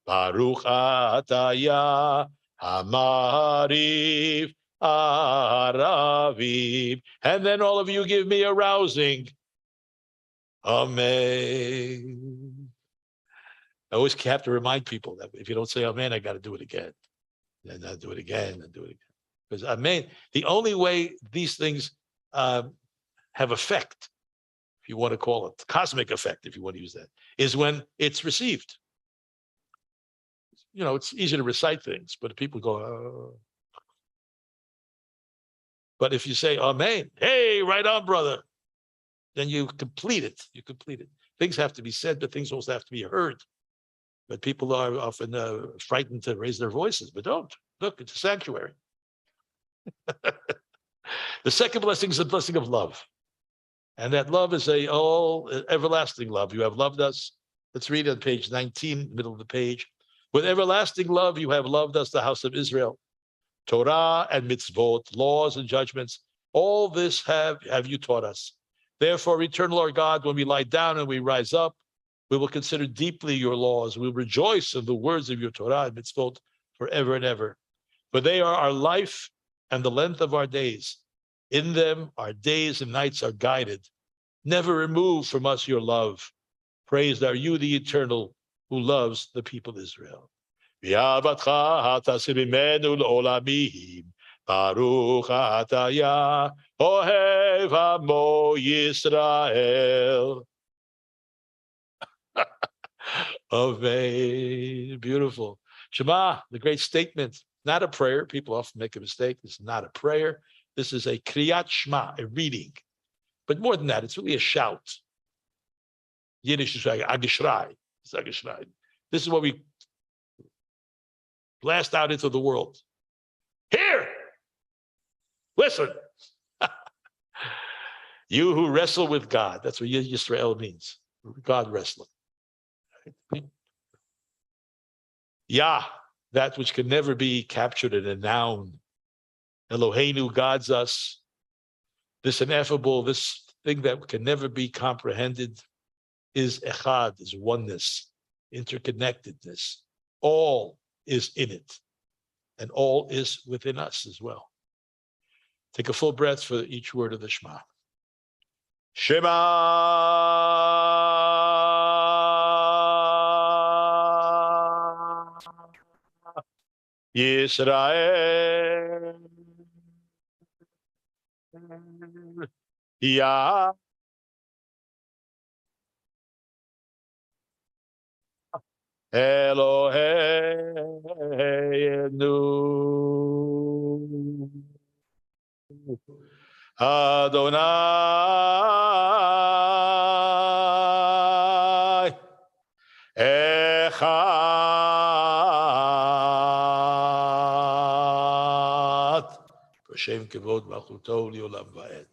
Baruch Atah Yah Hamariv Aravim. And then all of you give me a rousing. Amen. I always have to remind people that if you don't say amen, I got to do it again. And I do it again and do it again. Because amen, the only way these things have effect, if you want to call it cosmic effect, if you want to use that, is when it's received. You know, it's easy to recite things, but people go, oh. But if you say amen, hey, right on, brother, then you complete it. You complete it. Things have to be said, but things also have to be heard. But people are often frightened to raise their voices, but don't. Look, it's a sanctuary. The second blessing is the blessing of love. And that love is a all everlasting love. You have loved us. Let's read on page 19, middle of the page. With everlasting love, you have loved us, the house of Israel. Torah and mitzvot, laws and judgments, all this have you taught us. Therefore, eternal our God, when we lie down and we rise up, we will consider deeply your laws. We will rejoice in the words of your Torah and mitzvot forever and ever. For they are our life and the length of our days. In them, our days and nights are guided. Never remove from us your love. Praised are you, the eternal, who loves the people of Israel. Baruch atah ohev amo Yisrael. Amen. Beautiful. Shema, the great statement, not a prayer. People often make a mistake. This is not a prayer. This is a kriyat shema, a reading. But more than that, it's really a shout. Yiddish is like agishrai. It's agishrai. This is what we blast out into the world. Here, listen. You who wrestle with God. That's what Yisrael means. God wrestling. Yah, that which can never be captured in a noun. Eloheinu, God's us. This ineffable, this thing that can never be comprehended is echad, is oneness, interconnectedness. All is in it, and all is within us as well. Take a full breath for each word of the Shema. Shema Yisrael Yah Eloheinu Adonai Echad B'Shem Kevod Malchuto L'Olam Va'ed.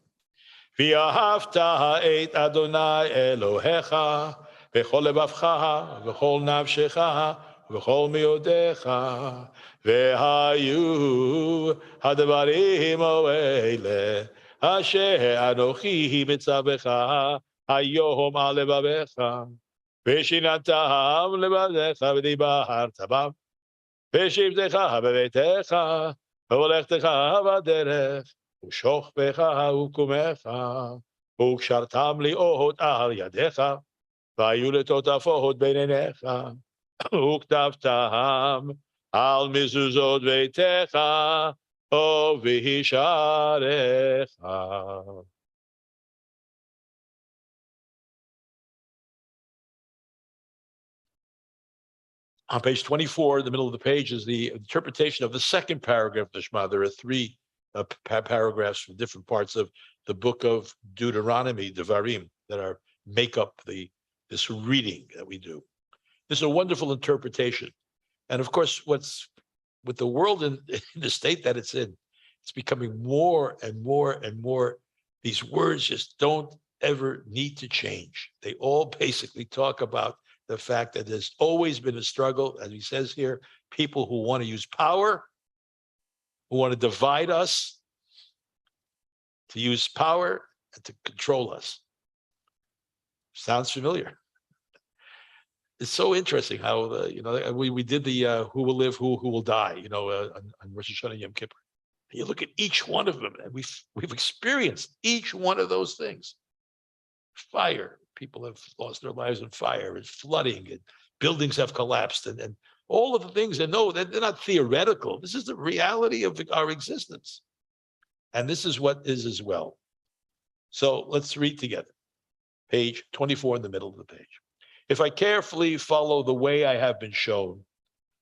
V'ahavta ha'et Adonai Elohecha b'chol lebavcha v'chol nafshecha v'chol miodecha v'hayu hadvarim ha'ele asher anochi mitzavecha hayom al levavecha v'shinatam levavecha v'dibarta bam v'shivtecha b'beitecha v'olechtecha b'derech ושוכבך וקומך, וקשרתם לאות על ידיך, והיו לטוטפות בין עיניך, וכתבתם על מזוזות ביתך, ובשעריך. On page 24, in the middle of the page, is the interpretation of the second paragraph of the Shema. There are three paragraphs from different parts of the book of Deuteronomy, Devarim, that make up this reading that we do. This is a wonderful interpretation. And of course, what's with the world in the state that it's in, it's becoming more and more and more. These words just don't ever need to change. They all basically talk about the fact that there's always been a struggle, as he says here, people who want to use power, who want to divide us, to use power and to control us. Sounds familiar. It's so interesting how we did the who will live, who will die, on Rosh Hashanah Yom Kippur. You look at each one of them, and we've experienced each one of those things. Fire, people have lost their lives in fire, and flooding, and buildings have collapsed, and all of the things. And no, they're not theoretical. This is the reality of our existence. And this is what is as well. So let's read together. Page 24 in the middle of the page. If I carefully follow the way I have been shown,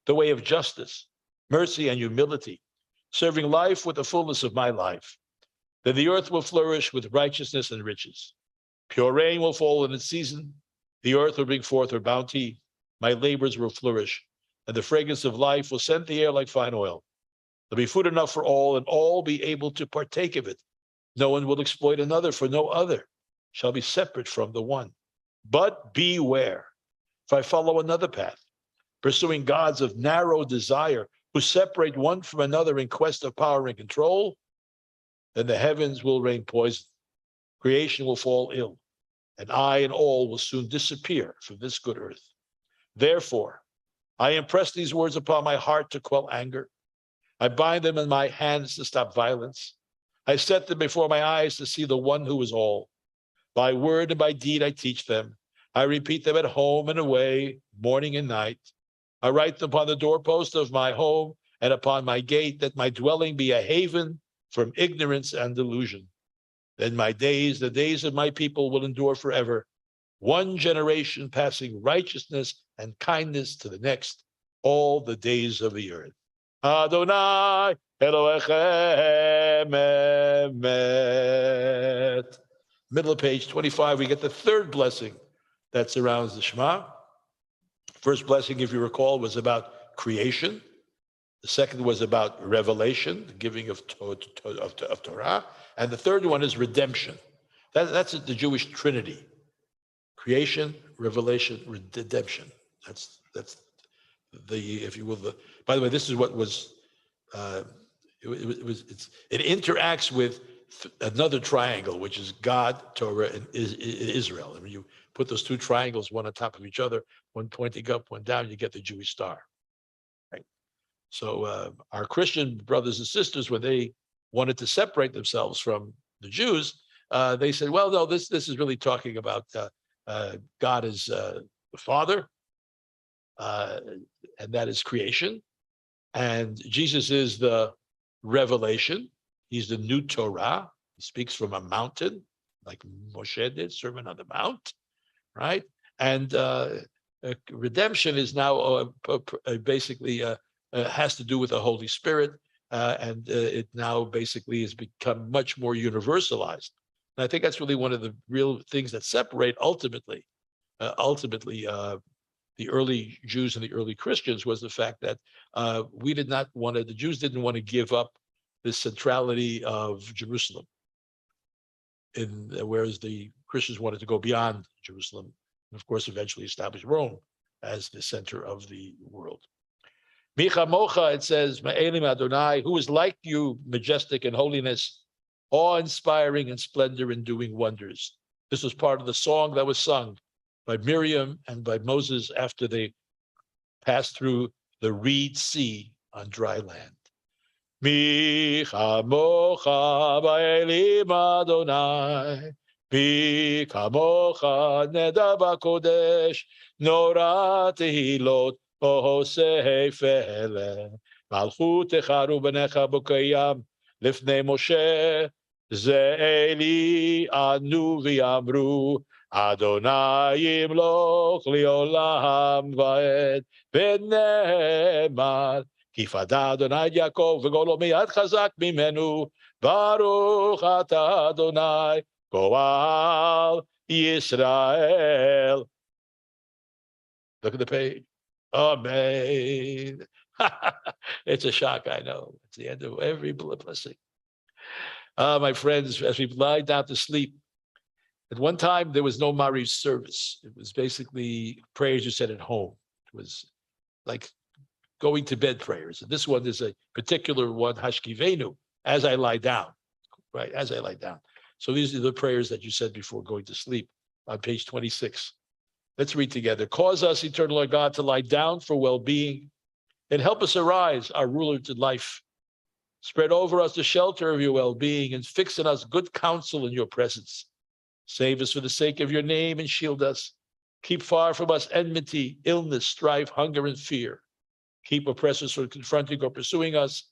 the way of justice, mercy, and humility, serving life with the fullness of my life, then the earth will flourish with righteousness and riches. Pure rain will fall in its season. The earth will bring forth her bounty. My labors will flourish, and the fragrance of life will scent the air like fine oil. There'll be food enough for all, and all be able to partake of it. No one will exploit another, for no other shall be separate from the one. But beware, if I follow another path, pursuing gods of narrow desire, who separate one from another in quest of power and control, then the heavens will rain poison, creation will fall ill, and I and all will soon disappear from this good earth. Therefore, I impress these words upon my heart to quell anger. I bind them in my hands to stop violence. I set them before my eyes to see the one who is all. By word and by deed I teach them. I repeat them at home and away, morning and night. I write them upon the doorpost of my home and upon my gate, that my dwelling be a haven from ignorance and delusion. Then my days, the days of my people, will endure forever, one generation passing righteousness and kindness to the next, all the days of the earth. Adonai Elohechem emet. Middle of page 25, we get the third blessing that surrounds the Shema. First blessing, if you recall, was about creation. The second was about revelation, the giving of Torah. And the third one is redemption. That's the Jewish Trinity. Creation, revelation, redemption. That's the, if you will, by the way, this is what was, it interacts with another triangle, which is God, Torah, and Israel. And when you put those two triangles, one on top of each other, one pointing up, one down, you get the Jewish star. Right? So our Christian brothers and sisters, when they wanted to separate themselves from the Jews, they said, well, no, this is really talking about God is the Father, and that is creation. And Jesus is the revelation. He's the new Torah. He speaks from a mountain, like Moshe did, Sermon on the Mount, right? And redemption is now basically has to do with the Holy Spirit, and it now basically has become much more universalized. And I think that's really one of the real things that separate ultimately the early Jews and the early Christians, was the fact that the Jews didn't want to give up the centrality of Jerusalem, whereas the Christians wanted to go beyond Jerusalem, and of course eventually establish Rome as the center of the world. Micha Mocha, it says, Ma'elim Adonai, who is like you, majestic in holiness, awe-inspiring in splendor and doing wonders. This was part of the song that was sung by Miriam and by Moses after they passed through the Reed Sea on dry land. Micha Mocha Ba'elim Adonai, Micha Mocha Neda B'Kodesh, Nora Tehilot, Ohosei Fele, Malchutecha Rubenecha B'Kayam, Lifnei Moshe, Ze Eli Anu V'Yamru, Adonai Yimloch Liolam Va'ed, V'Nemar, Ki Fada Adonai Yaakov V'Golo Miyad Chazak Mimenu, Baruch Ata Adonai Goal Yisrael. Look at the page. Amen. It's a shock, I know. It's the end of every blessing. My friends, as we lie down to sleep, at one time there was no Mariv service. It was basically prayers you said at home. It was like going to bed prayers. And this one is a particular one, Hashkivenu, as I lie down, right? As I lie down. So these are the prayers that you said before going to sleep on page 26. Let's read together. Cause us, eternal Lord God, to lie down for well-being, and help us arise, our ruler to life. Spread over us the shelter of your well-being and fix in us good counsel in your presence. Save us for the sake of your name and shield us. Keep far from us enmity, illness, strife, hunger, and fear. Keep oppressors from confronting or pursuing us.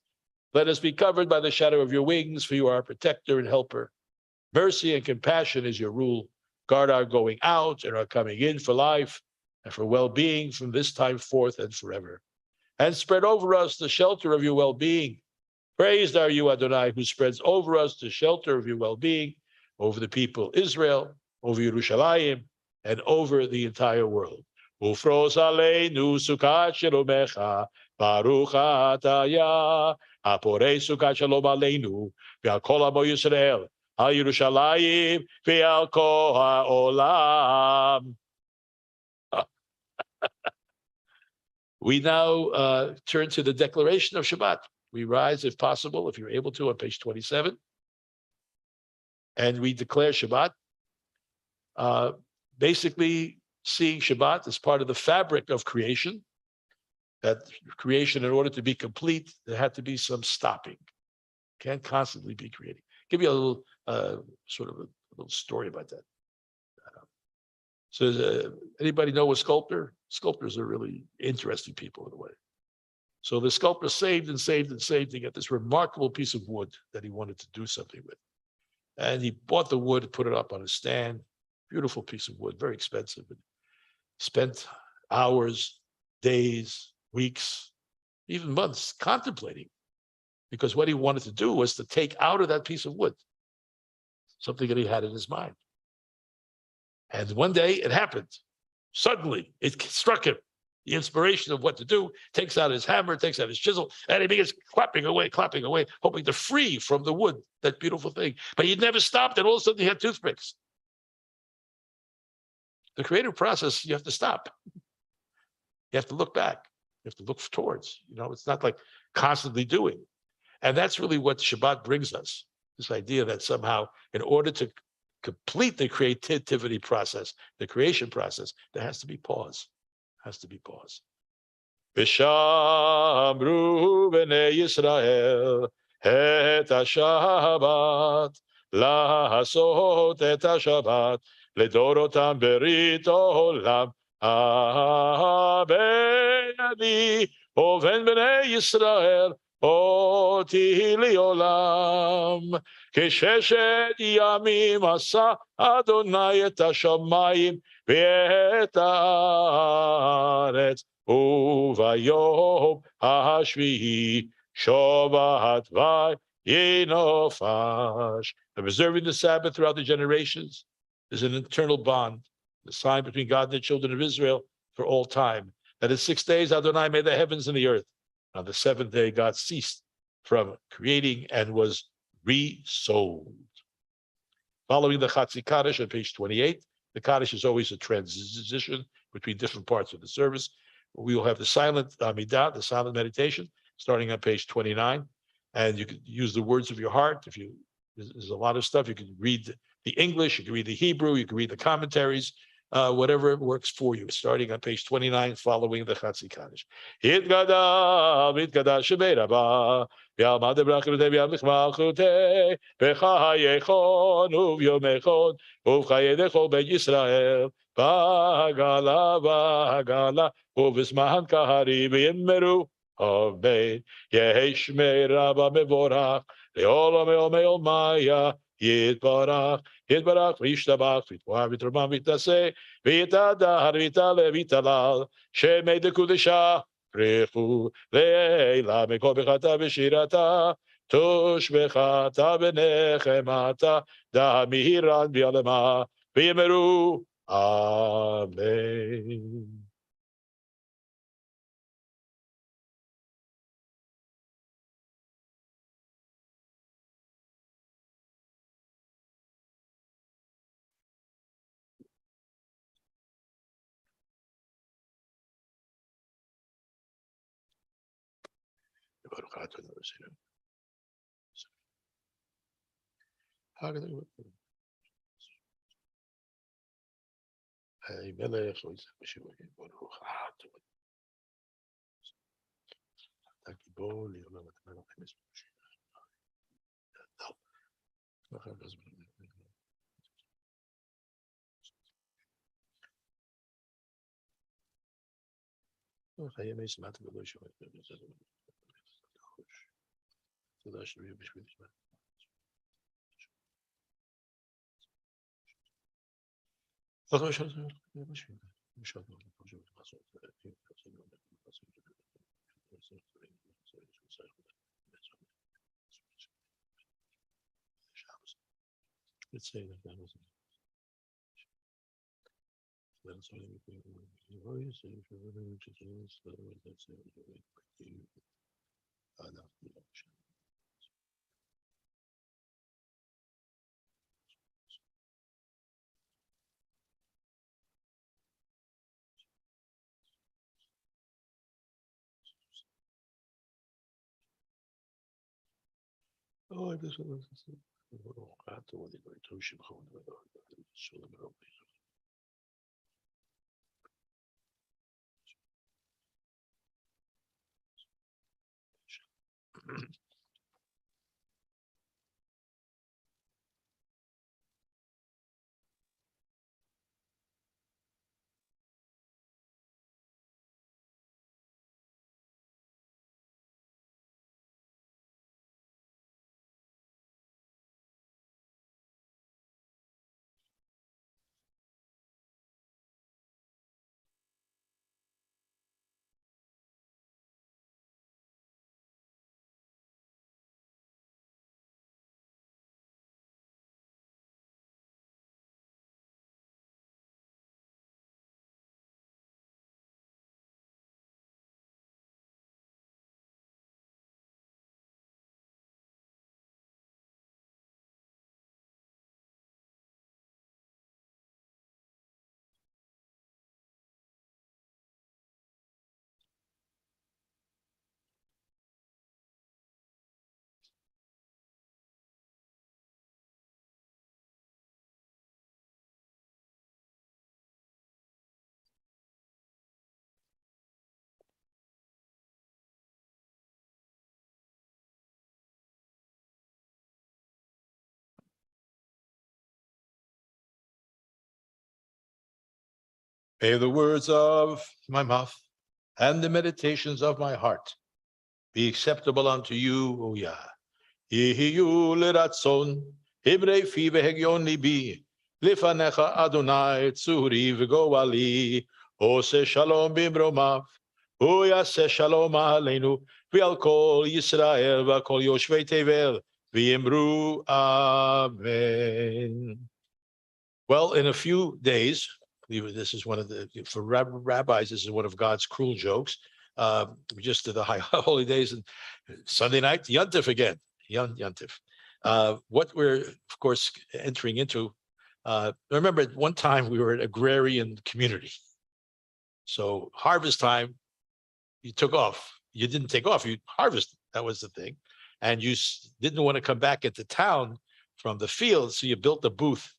Let us be covered by the shadow of your wings, for you are our protector and helper. Mercy and compassion is your rule. Guard our going out and our coming in for life and for well-being from this time forth and forever. And spread over us the shelter of your well-being. Praised are you, Adonai, who spreads over us the shelter of your well-being, over the people Israel, over Yerushalayim, and over the entire world. Ufros aleinu sukat shelomecha, baruch atah Aporei sukat shalom aleinu, ve'al kol amo Yisrael, al Yerushalayim, ve'al kol ha'olam. We now turn to the declaration of Shabbat. We rise, if possible, if you're able to, on page 27. And we declare Shabbat. Basically, seeing Shabbat as part of the fabric of creation. That creation, in order to be complete, there had to be some stopping. Can't constantly be creating. Give you a little sort of a little story about that. So anybody know a sculptor? Sculptors are really interesting people in a way. So the sculptor saved and saved and saved to get this remarkable piece of wood that he wanted to do something with. And he bought the wood, put it up on a stand. Beautiful piece of wood, very expensive. And spent hours, days, weeks, even months contemplating, because what he wanted to do was to take out of that piece of wood something that he had in his mind. And one day it happened. Suddenly it struck him, the inspiration of what to do, takes out his hammer, takes out his chisel, and he begins clapping away, hoping to free from the wood that beautiful thing. But he never stopped, and all of a sudden he had toothpicks. The creative process, you have to stop. You have to look back. You have to look towards. It's not like constantly doing. And that's really what Shabbat brings us, this idea that somehow, in order to complete the creativity process, the creation process, there has to be pause. Has to be pause. V'shamru b'nei Yisrael et ha-Shabbat, lahasot et ha-Shabbat, לדורותם ברית עולם, הבני ובן בני ישראל, אותי לעולם. כששת ימים עשה אדוני את השמיים ואת הארץ, וביום השביעי שבת וינופש. Observing the Sabbath throughout the generations is an internal bond, the sign between God and the children of Israel for all time. That in 6 days Adonai made the heavens and the earth. On the seventh day, God ceased from creating and was resold. Following the Chatzi Kaddish on page 28, the Kaddish is always a transition between different parts of the service. We will have the silent Amidah, the silent meditation, starting on page 29. And you can use the words of your heart. There's a lot of stuff. You can read the English, you can read the Hebrew, you can read the commentaries, whatever works for you, starting on page 29, following the Chatzi Kaddish. Hitgada, mitgada shebei rabba, v'almad ebrachim v'yamich malchutei, v'chayechon uvyomechon, uv'chayedecho ben Yisrael, v'agala, uv'zman kahari v'yimmeru, Amen. Yeheshmei rabba mevorach, le'olam e'omei maya, Yitbarach, Vishtabach, Vitwa, Vitraman, Vitase, Vitadar, Vitale, Vitalal, Shemei de Kudisha, Prechu, Leila, Mekobechata, Vishirata, Tushbechata, Benechemata, Da Mihiran, Bialema, Vimeru, Amen. Let's say that was oh, this was may the words of my mouth and the meditations of my heart be acceptable unto you, O Yah. Yehiyu leratzon, hibrei fi vehegyon libi, lifanecha Adonai tzuri v'goali, ose shalom bimromav, uyase shalom aleinu, v'al kol Yisrael v'al yoshvei tevel, v'yimru amen. Well, in a few days, this is one of the, for rabbis, this is one of God's cruel jokes. Just to the high holy days and Sunday night, Yontif again, Yontif. What we're, of course, entering into, remember at one time we were an agrarian community. So harvest time, you took off. You didn't take off, you harvested. That was the thing. And you didn't want to come back into town from the field, so you built a booth,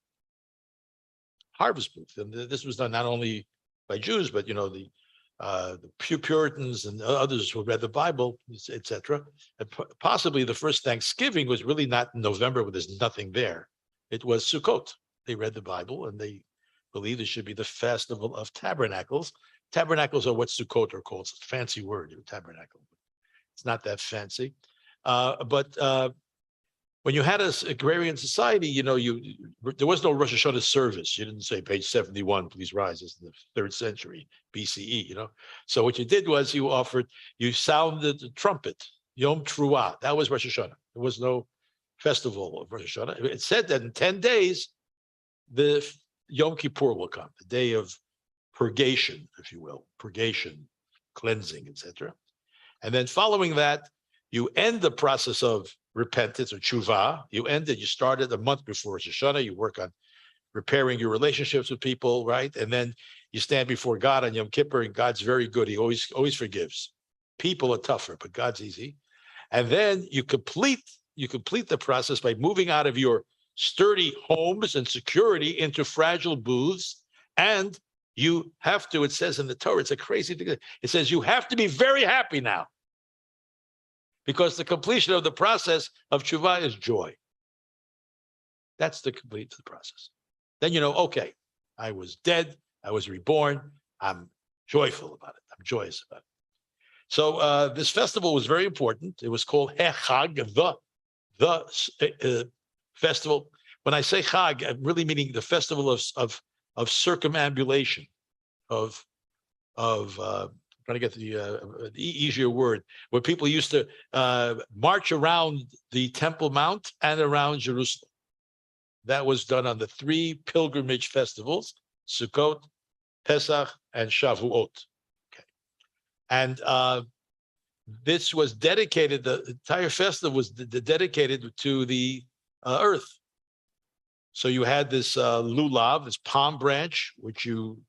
harvest booth. And this was done not only by Jews, but the Puritans and others who read the Bible, etc. And possibly the first Thanksgiving was really not in November when there's nothing there. It was Sukkot. They read the Bible and they believed it should be the festival of tabernacles. Tabernacles are what Sukkot are called. It's a fancy word, tabernacle. It's not that fancy. But when you had an agrarian society, there was no Rosh Hashanah service. You didn't say page 71, please rise. It's the 3rd century BCE, So what you did was you sounded the trumpet, Yom Teruah. That was Rosh Hashanah. There was no festival of Rosh Hashanah. It said that in 10 days, the Yom Kippur will come, the day of purgation, if you will, purgation, cleansing, etc. And then following that, you end the process of repentance or tshuva. You started a month before Rosh Hashanah. You work on repairing your relationships with people, right? And then you stand before God on Yom Kippur, and God's very good. He always forgives. People are tougher, but God's easy. And then you complete the process by moving out of your sturdy homes and security into fragile booths. And you have to, it says in the Torah, it's a crazy thing. It says you have to be very happy now, because the completion of the process of tshuva is joy. That's the complete process. Then okay, I was dead, I was reborn, I'm joyful about it, I'm joyous about it. So this festival was very important. It was called Chag, the festival. When I say Chag, I'm really meaning the festival of circumambulation, of trying to get the easier word, where people used to march around the Temple Mount and around Jerusalem. That was done on the 3 pilgrimage festivals: Sukkot, Pesach, and Shavuot. Okay, and this was dedicated. The entire festival was dedicated to the earth. So you had this lulav, this palm branch, which you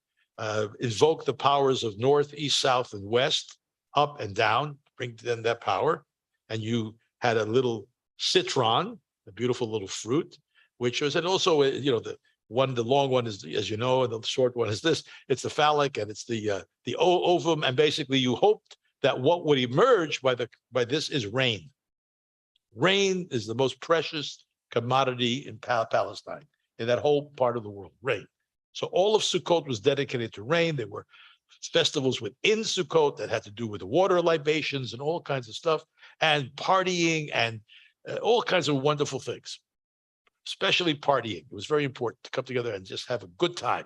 invoke the powers of north, east, south, and west, up and down, bring them that power. And you had a little citron, a beautiful little fruit, which was, and also, the long one is, as you know, and the short one is this. It's the phallic, and it's the ovum, and basically you hoped that what would emerge by this is rain. Rain is the most precious commodity in Palestine, in that whole part of the world, rain. So all of Sukkot was dedicated to rain. There were festivals within Sukkot that had to do with the water libations and all kinds of stuff, and partying, and all kinds of wonderful things, especially partying. It was very important to come together and just have a good time.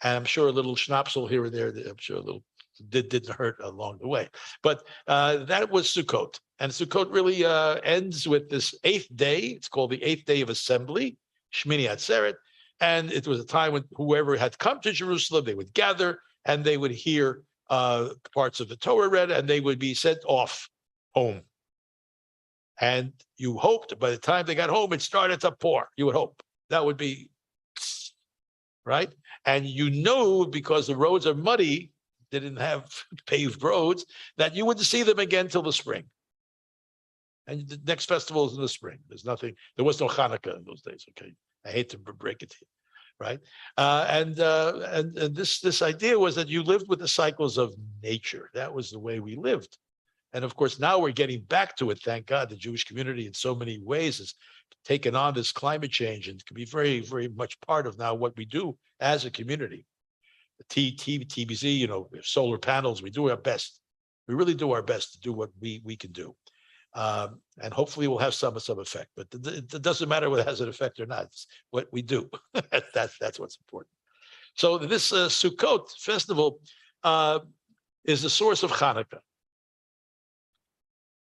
And I'm sure a little schnapsel here or there, I'm sure a little didn't hurt along the way. But that was Sukkot. And Sukkot really ends with this 8th day. It's called the 8th day of assembly, Shmini Atzeret. And it was a time when whoever had come to Jerusalem, they would gather and they would hear parts of the Torah read, and they would be sent off home. And you hoped by the time they got home, it started to pour. You would hope that would be right. And because the roads are muddy, they didn't have paved roads, that you wouldn't see them again till the spring. And the next festival is in the spring. There was no Hanukkah in those days. Okay, I hate to break it to you, right? And this idea was that you lived with the cycles of nature. That was the way we lived. And of course, now we're getting back to it. Thank God, the Jewish community in so many ways has taken on this climate change and can be very, very much part of now what we do as a community. The TBZ, we have solar panels. We do our best. We really do our best to do what we can do. And hopefully we'll have some effect, but it doesn't matter whether it has an effect or not. It's what we do. That's what's important. So this Sukkot festival is the source of Hanukkah.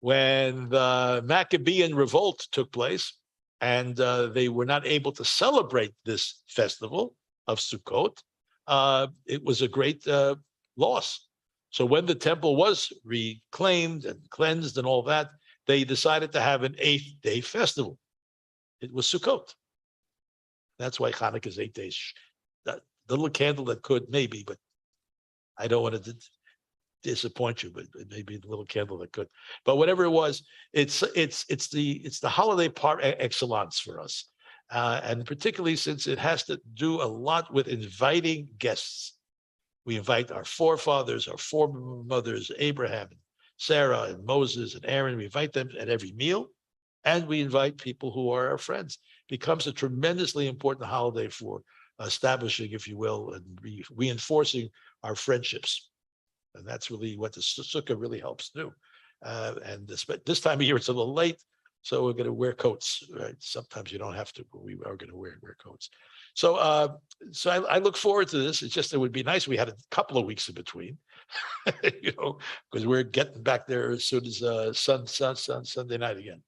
When the Maccabean revolt took place and they were not able to celebrate this festival of Sukkot, it was a great loss. So when the temple was reclaimed and cleansed and all that, they decided to have an 8th day festival. It was Sukkot. That's why Hanukkah is 8 days. The little candle that could, maybe, but I don't want to disappoint you, but maybe the little candle that could. But whatever it was, it's the holiday par excellence for us. And particularly since it has to do a lot with inviting guests. We invite our forefathers, our foremothers, Abraham, and Sarah, and Moses, and Aaron. We invite them at every meal, and we invite people who are our friends. It becomes a tremendously important holiday for establishing, if you will, and reinforcing our friendships. And that's really what the sukkah really helps do. And this time of year, it's a little late, so we're going to wear coats. Right? Sometimes you don't have to, but we are going to wear coats. So, I look forward to this. It's just, it would be nice. We had a couple of weeks in between, because we're getting back there as soon as Sunday night again.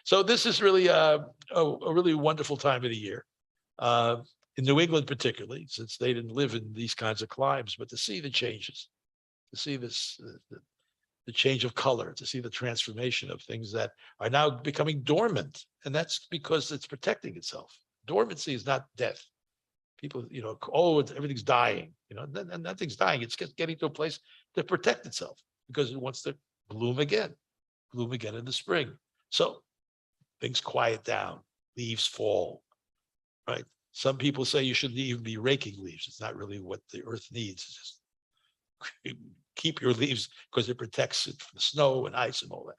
So this is really a really wonderful time of the year. In New England, particularly, since they didn't live in these kinds of climes, but to see the changes, to see this, the change of color, to see the transformation of things that are now becoming dormant. And that's because it's protecting itself. Dormancy is not death. People, everything's dying, and nothing's dying. It's getting to a place to protect itself because it wants to bloom again in the spring. So things quiet down, leaves fall, right? Some people say you shouldn't even be raking leaves. It's not really what the earth needs. It's just keep your leaves because it protects it from snow and ice and all that.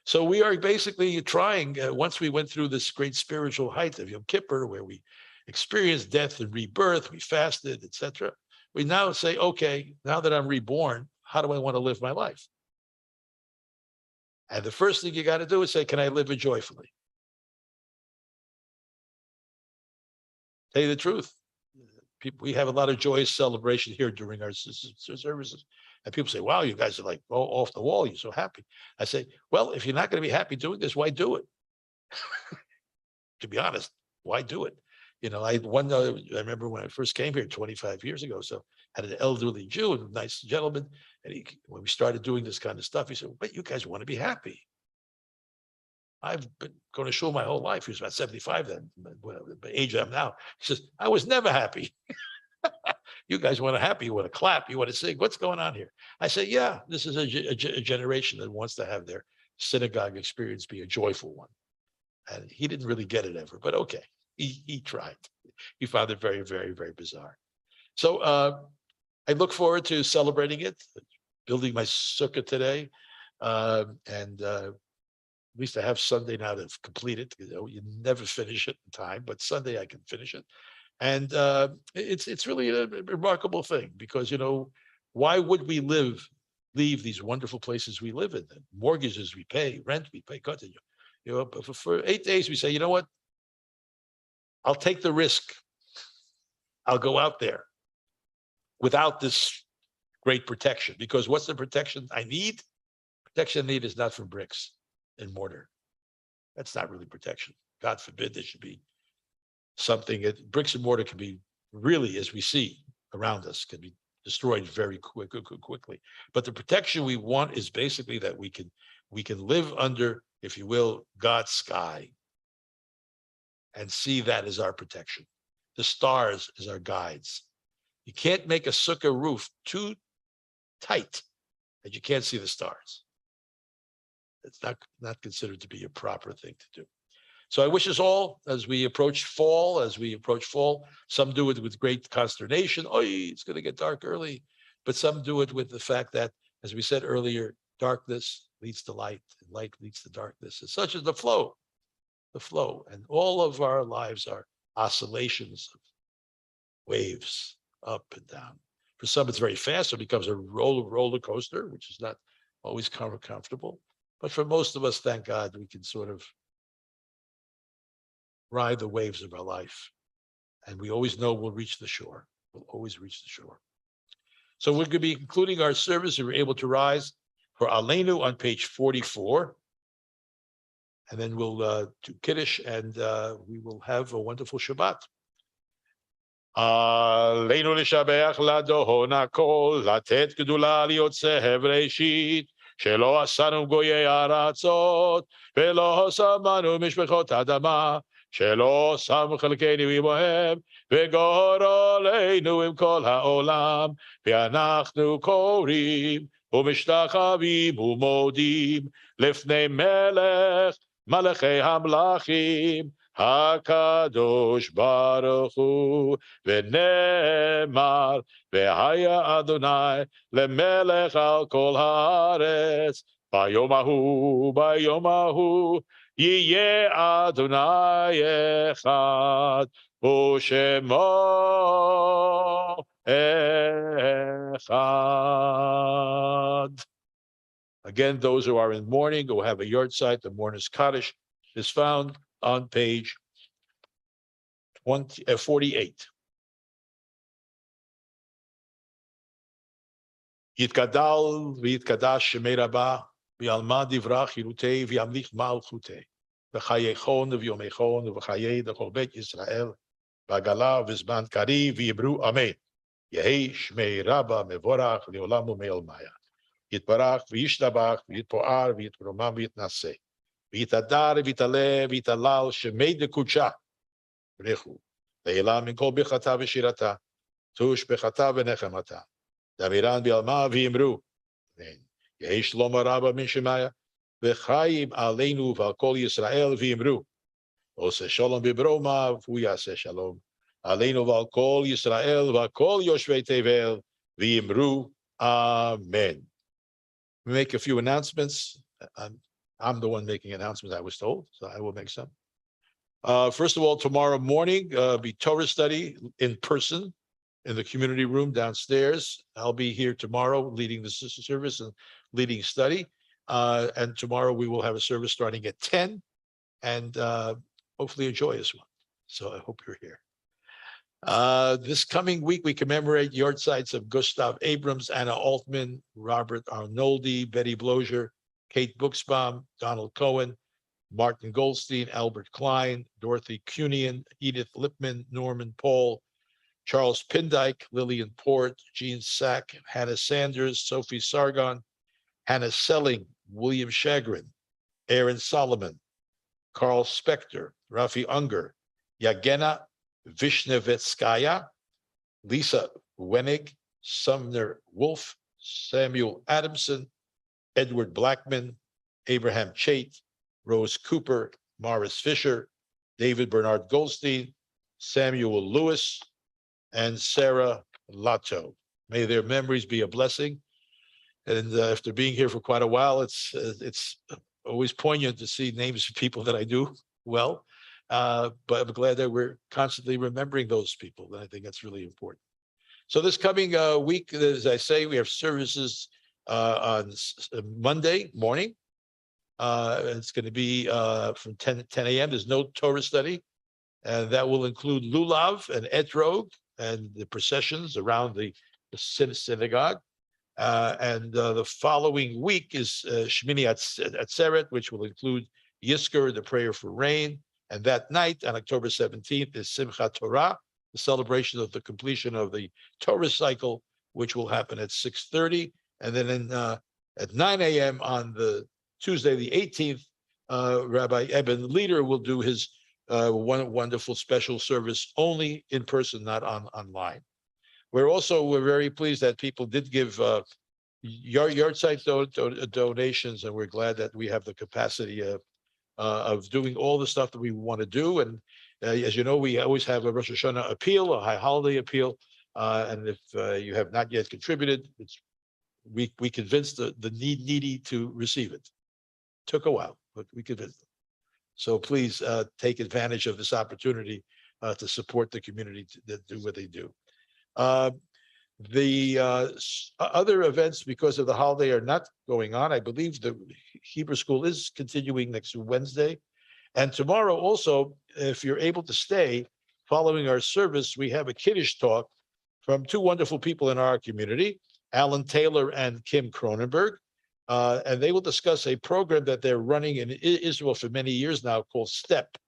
So we are basically trying, once we went through this great spiritual height of Yom Kippur, where we experienced death and rebirth, we fasted, etc. We now say, okay, now that I'm reborn, how do I want to live my life? And the first thing you got to do is say, can I live it joyfully? Tell you the truth. We have a lot of joyous celebration here during our services. And people say, wow, you guys are like off the wall. You're so happy. I say, well, if you're not going to be happy doing this, why do it? To be honest, why do it? You know, I remember when I first came here 25 years ago, so had an elderly Jew, a nice gentleman. And when we started doing this kind of stuff, he said, but you guys want to be happy. I've been going to shul my whole life. He was about 75 then, the age I'm now. He says, I was never happy. You guys want to happy, you want to clap, you want to sing. What's going on here? I say, yeah, this is a generation that wants to have their synagogue experience be a joyful one. And he didn't really get it ever, but okay, he tried. He found it very, very, very bizarre. So I look forward to celebrating it, building my sukkah today. And at least I have Sunday now to complete it. You know, you never finish it in time, but Sunday I can finish it. And it's really a remarkable thing because, you know, why would we leave these wonderful places we live in? The mortgages we pay, rent we pay, continue. You know, but for 8 days we say, you know what? I'll take the risk. I'll go out there without this great protection, because what's the protection I need? Protection I need is not from bricks and mortar. That's not really protection. God forbid there should be something that bricks and mortar can be really, as we see around us, can be destroyed very quickly. But the protection we want is basically that we can live under, if you will, God's sky and see that as our protection. The stars as our guides. You can't make a sukkah roof too tight that you can't see the stars. It's not considered to be a proper thing to do. So I wish us all, as we approach fall, some do it with great consternation. Oh, it's going to get dark early. But some do it with the fact that, as we said earlier, darkness leads to light, and light leads to darkness. And such is the flow. And all of our lives are oscillations of waves, up and down. For some, it's very fast. So it becomes a roller coaster, which is not always comfortable. But for most of us, thank God, we can sort of ride the waves of our life. And we always know we'll reach the shore. We'll always reach the shore. So we're going to be concluding our service, and we're able to rise for Aleinu on page 44. And then we'll do Kiddush, and we will have a wonderful Shabbat. Aleinu l'shabeach ladon hakol, latet gedula liyotzeh b'reishit, shelo asanu goyei ha'aratzot, velo samanu mishpechot adama, שלא שם חלקנו עמהם, וגורל עלינו עם כל העולם, ואנחנו קוראים ומשתחווים ומודים לפני מלך מלכי המלכים, הקדוש ברוך הוא, ונאמר, והיה אדוני למלך על כל הארץ, ביום ההוא, יהיה אדוני אחד, ושמו אחד. Again, those who are in mourning, who have a yahrzeit, the mourner's Kaddish, is found on page 48. יתגדל ויתקדש שמי רבה, וילמד יברח ילותי וימליך מלכותי, וחייכון ויומכון וחיי דכל בית ישראל, בעגלה ובזמן קריב ויאמרו אמן. יהי שמי רבה מבורך לעולם ומעולמיה. יתברך וישתבח ויתפאר ויתרומם ויתנשא. ויתהדר ויתעלה ויתהלל שמי דקודשה. ברכו לעילה מן כל ברכתה ושירתה, תושבחתה ונחמתה. דמירן בעלמה ויאמרו אמן. יהי שלום רבה מן שמיה, וחיים עלינו ועל כל ישראל ויאמרו, עושה שלום בברומא והוא יעשה שלום עלינו ועל כל ישראל ועל כל יושבי תבל ויאמרו amen. We make a few announcements. I'm the one making announcements, I was told, so I will make some. First of all, tomorrow morning, be Torah study in person in the community room downstairs. I'll be here tomorrow leading the service and leading study. And tomorrow we will have a service starting at 10 and hopefully a joyous one. So I hope you're here. This coming week, we commemorate yard sites of Gustav Abrams, Anna Altman, Robert Arnoldi, Betty Blozier, Kate Buxbaum, Donald Cohen, Martin Goldstein, Albert Klein, Dorothy Cunian, Edith Lipman, Norman Paul, Charles Pindyke, Lillian Port, Jean Sack, Hannah Sanders, Sophie Sargon, Hannah Selling, William Shagrin, Aaron Solomon, Carl Spector, Rafi Unger, Yagena Vishnevitskaya, Lisa Wenig, Sumner Wolf, Samuel Adamson, Edward Blackman, Abraham Chait, Rose Cooper, Morris Fisher, David Bernard Goldstein, Samuel Lewis, and Sarah Lotto. May their memories be a blessing. And after being here for quite a while, it's always poignant to see names of people that I do well. But I'm glad that we're constantly remembering those people. And I think that's really important. So this coming week, as I say, we have services on Monday morning. It's going to be from 10 a.m. There's no Torah study. And that will include Lulav and Etrog and the processions around the synagogue. And the following week is Shmini Atzeret, which will include Yizkor, the prayer for rain. And that night, on October 17th, is Simchat Torah, the celebration of the completion of the Torah cycle, which will happen at 6:30. And then at 9 a.m. on the Tuesday, the 18th, Rabbi Eben Leader will do his one wonderful special service only in person, not online. We're very pleased that people did give yard site donations, and we're glad that we have the capacity of doing all the stuff that we want to do. And as you know, we always have a Rosh Hashanah appeal, a high holiday appeal. And if you have not yet contributed, we convinced the needy to receive it. Took a while, but we convinced them. So please take advantage of this opportunity to support the community that do what they do. The other events, because of the holiday, are not going on. I believe the Hebrew school is continuing next Wednesday. And tomorrow also, if you're able to stay, following our service, we have a Kiddush talk from two wonderful people in our community, Alan Taylor and Kim Cronenberg. And they will discuss a program that they're running in Israel for many years now called STEP,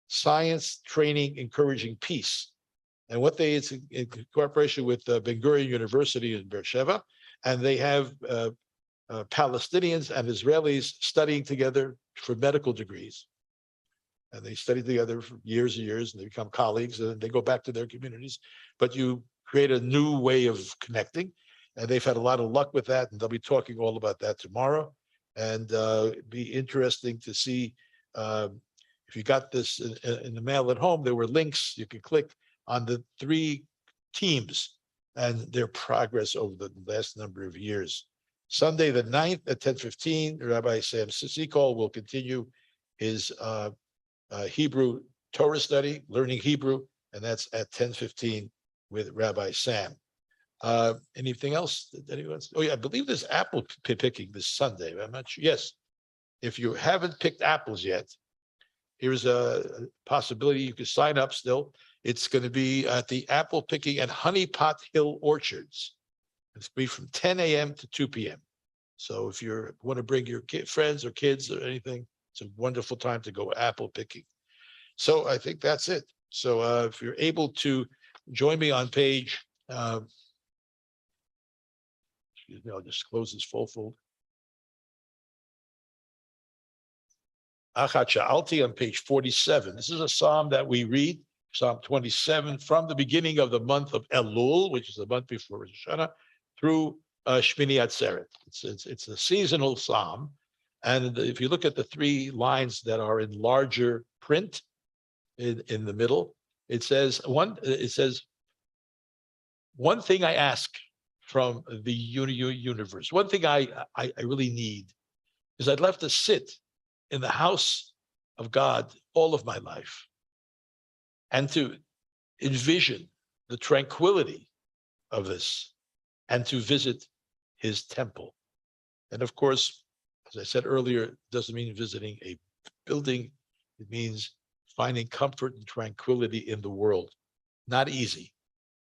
Science Training Encouraging Peace. And it's in cooperation with Ben Gurion University in Beersheba, and they have Palestinians and Israelis studying together for medical degrees. And they study together for years and years, and they become colleagues, and they go back to their communities. But you create a new way of connecting, and they've had a lot of luck with that, and they'll be talking all about that tomorrow. And be interesting to see if you got this in the mail at home. There were links you could click on the three teams and their progress over the last number of years. Sunday the 9th at 10:15, Rabbi Sam Sisikol will continue his Hebrew Torah study, learning Hebrew, and that's at 10:15 with Rabbi Sam. Anything else that anyone? Oh yeah, I believe there's apple picking this Sunday. I'm not sure. Yes, if you haven't picked apples yet, here's a possibility you could sign up still. It's going to be at the apple picking at Honey Pot Hill Orchards. It's going to be from 10 a.m. to 2 p.m. So if you want to bring your friends or kids or anything, it's a wonderful time to go apple picking. So I think that's it. So if you're able to join me on page, excuse me, I'll just close this full fold. Achat Sha'alti on page 47. This is a psalm that we read, Psalm 27, from the beginning of the month of Elul, which is the month before Rosh Hashanah, through Shmini Atzeret. It's a seasonal psalm. And if you look at the three lines that are in larger print in the middle, it says, one thing I ask from the universe, one thing I really need is I'd love to sit in the house of God all of my life, and to envision the tranquility of this, and to visit his temple. And of course, as I said earlier, it doesn't mean visiting a building. It means finding comfort and tranquility in the world. Not easy,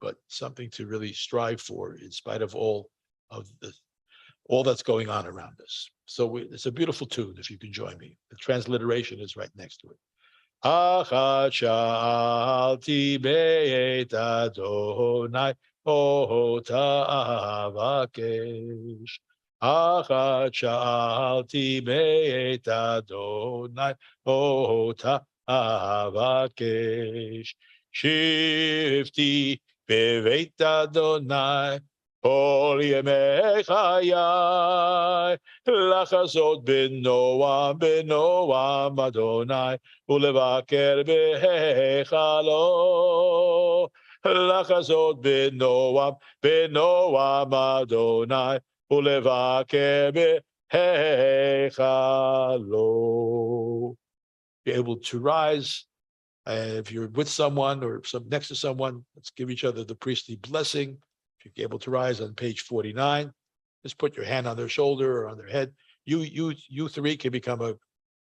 but something to really strive for in spite of all that's going on around us. So it's a beautiful tune, if you can join me. The transliteration is right next to it. Achat sha'alti be'et Adonai ota avakesh. Achat sha'alti be'et Adonai ota avakesh. Shivti beveit Adonai כל ימי חיי, לחזות בנועם אדוני, ולבקר בהיכלו. לחזות בנועם אדוני, ולבקר בהיכלו. Be able to rise. If you're with someone or next to someone, let's give each other the priestly blessing. If you're able to rise on page 49, just put your hand on their shoulder or on their head. You three can become a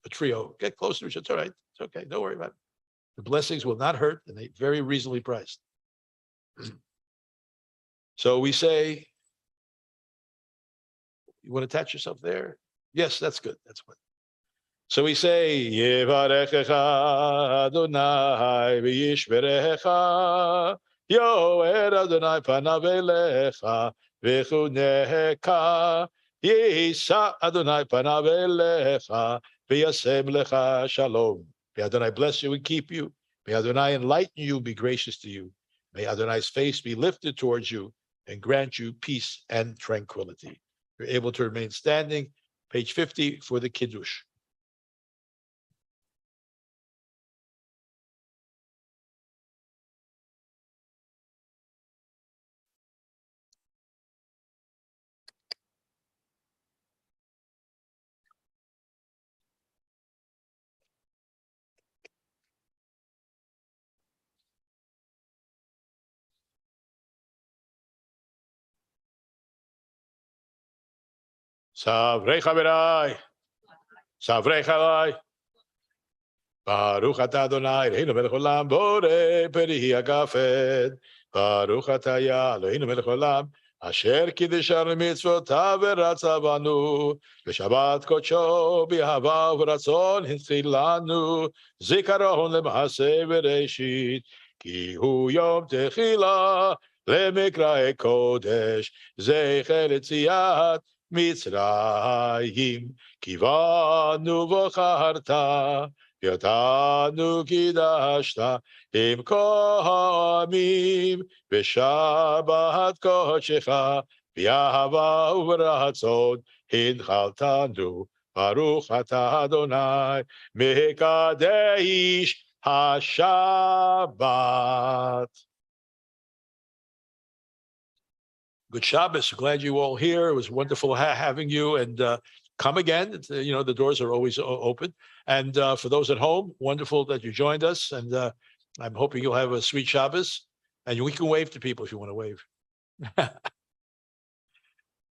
trio. Get closer. It's all right. It's okay. Don't worry about it. The blessings will not hurt, and they're very reasonably priced. So we say, you want to attach yourself there? Yes, that's good. That's good. So we say, Yevarechecha Adonai v'yishmerecha. Yo'er Adonai panav elecha v'chuneka. Yisa Adonai panav elecha v'yasem lecha shalom. May Adonai bless you and keep you. May Adonai enlighten you, be gracious to you. May Adonai's face be lifted towards you and grant you peace and tranquility. You're able to remain standing. Page 50 for the Kiddush. Savrei Chaverai, Savrei Chalai, Baruch atah Adonai, Eloheinu melech olam, borei peri hagafed. Baruch atah Yah, Eloheinu melech olam, asher kiddishanu mitzvotav v'ratza banu, v'shabbat kodsho b'ahava v'ratzon hinchil lanu, zikaron lema'aseh v'reshit, ki hu yom techila lemikrae kodesh, zecher etziat Mitzrayim, kivanu v'charta, yatanu kidashta, im kohamim, v'shabbat kodshecha, v'yahava uv'ratzon, hinchaltanu, baruch atah Adonai, mekadeish haShabbat. Good Shabbos. Glad you all here. It was wonderful having you, and come again. The doors are always open. And for those at home, wonderful that you joined us. And I'm hoping you'll have a sweet Shabbos. And we can wave to people if you want to wave.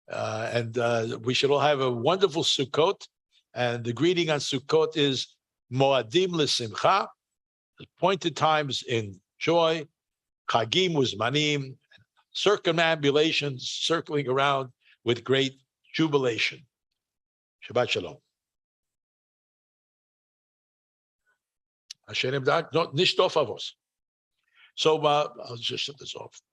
And we should all have a wonderful Sukkot. And the greeting on Sukkot is Moadim L'Simcha, appointed times in joy, Chagim Uzmanim, circumambulations, circling around with great jubilation. Shabbat Shalom. Hashem Dak, not Nishtof Avos. So I'll just shut this off.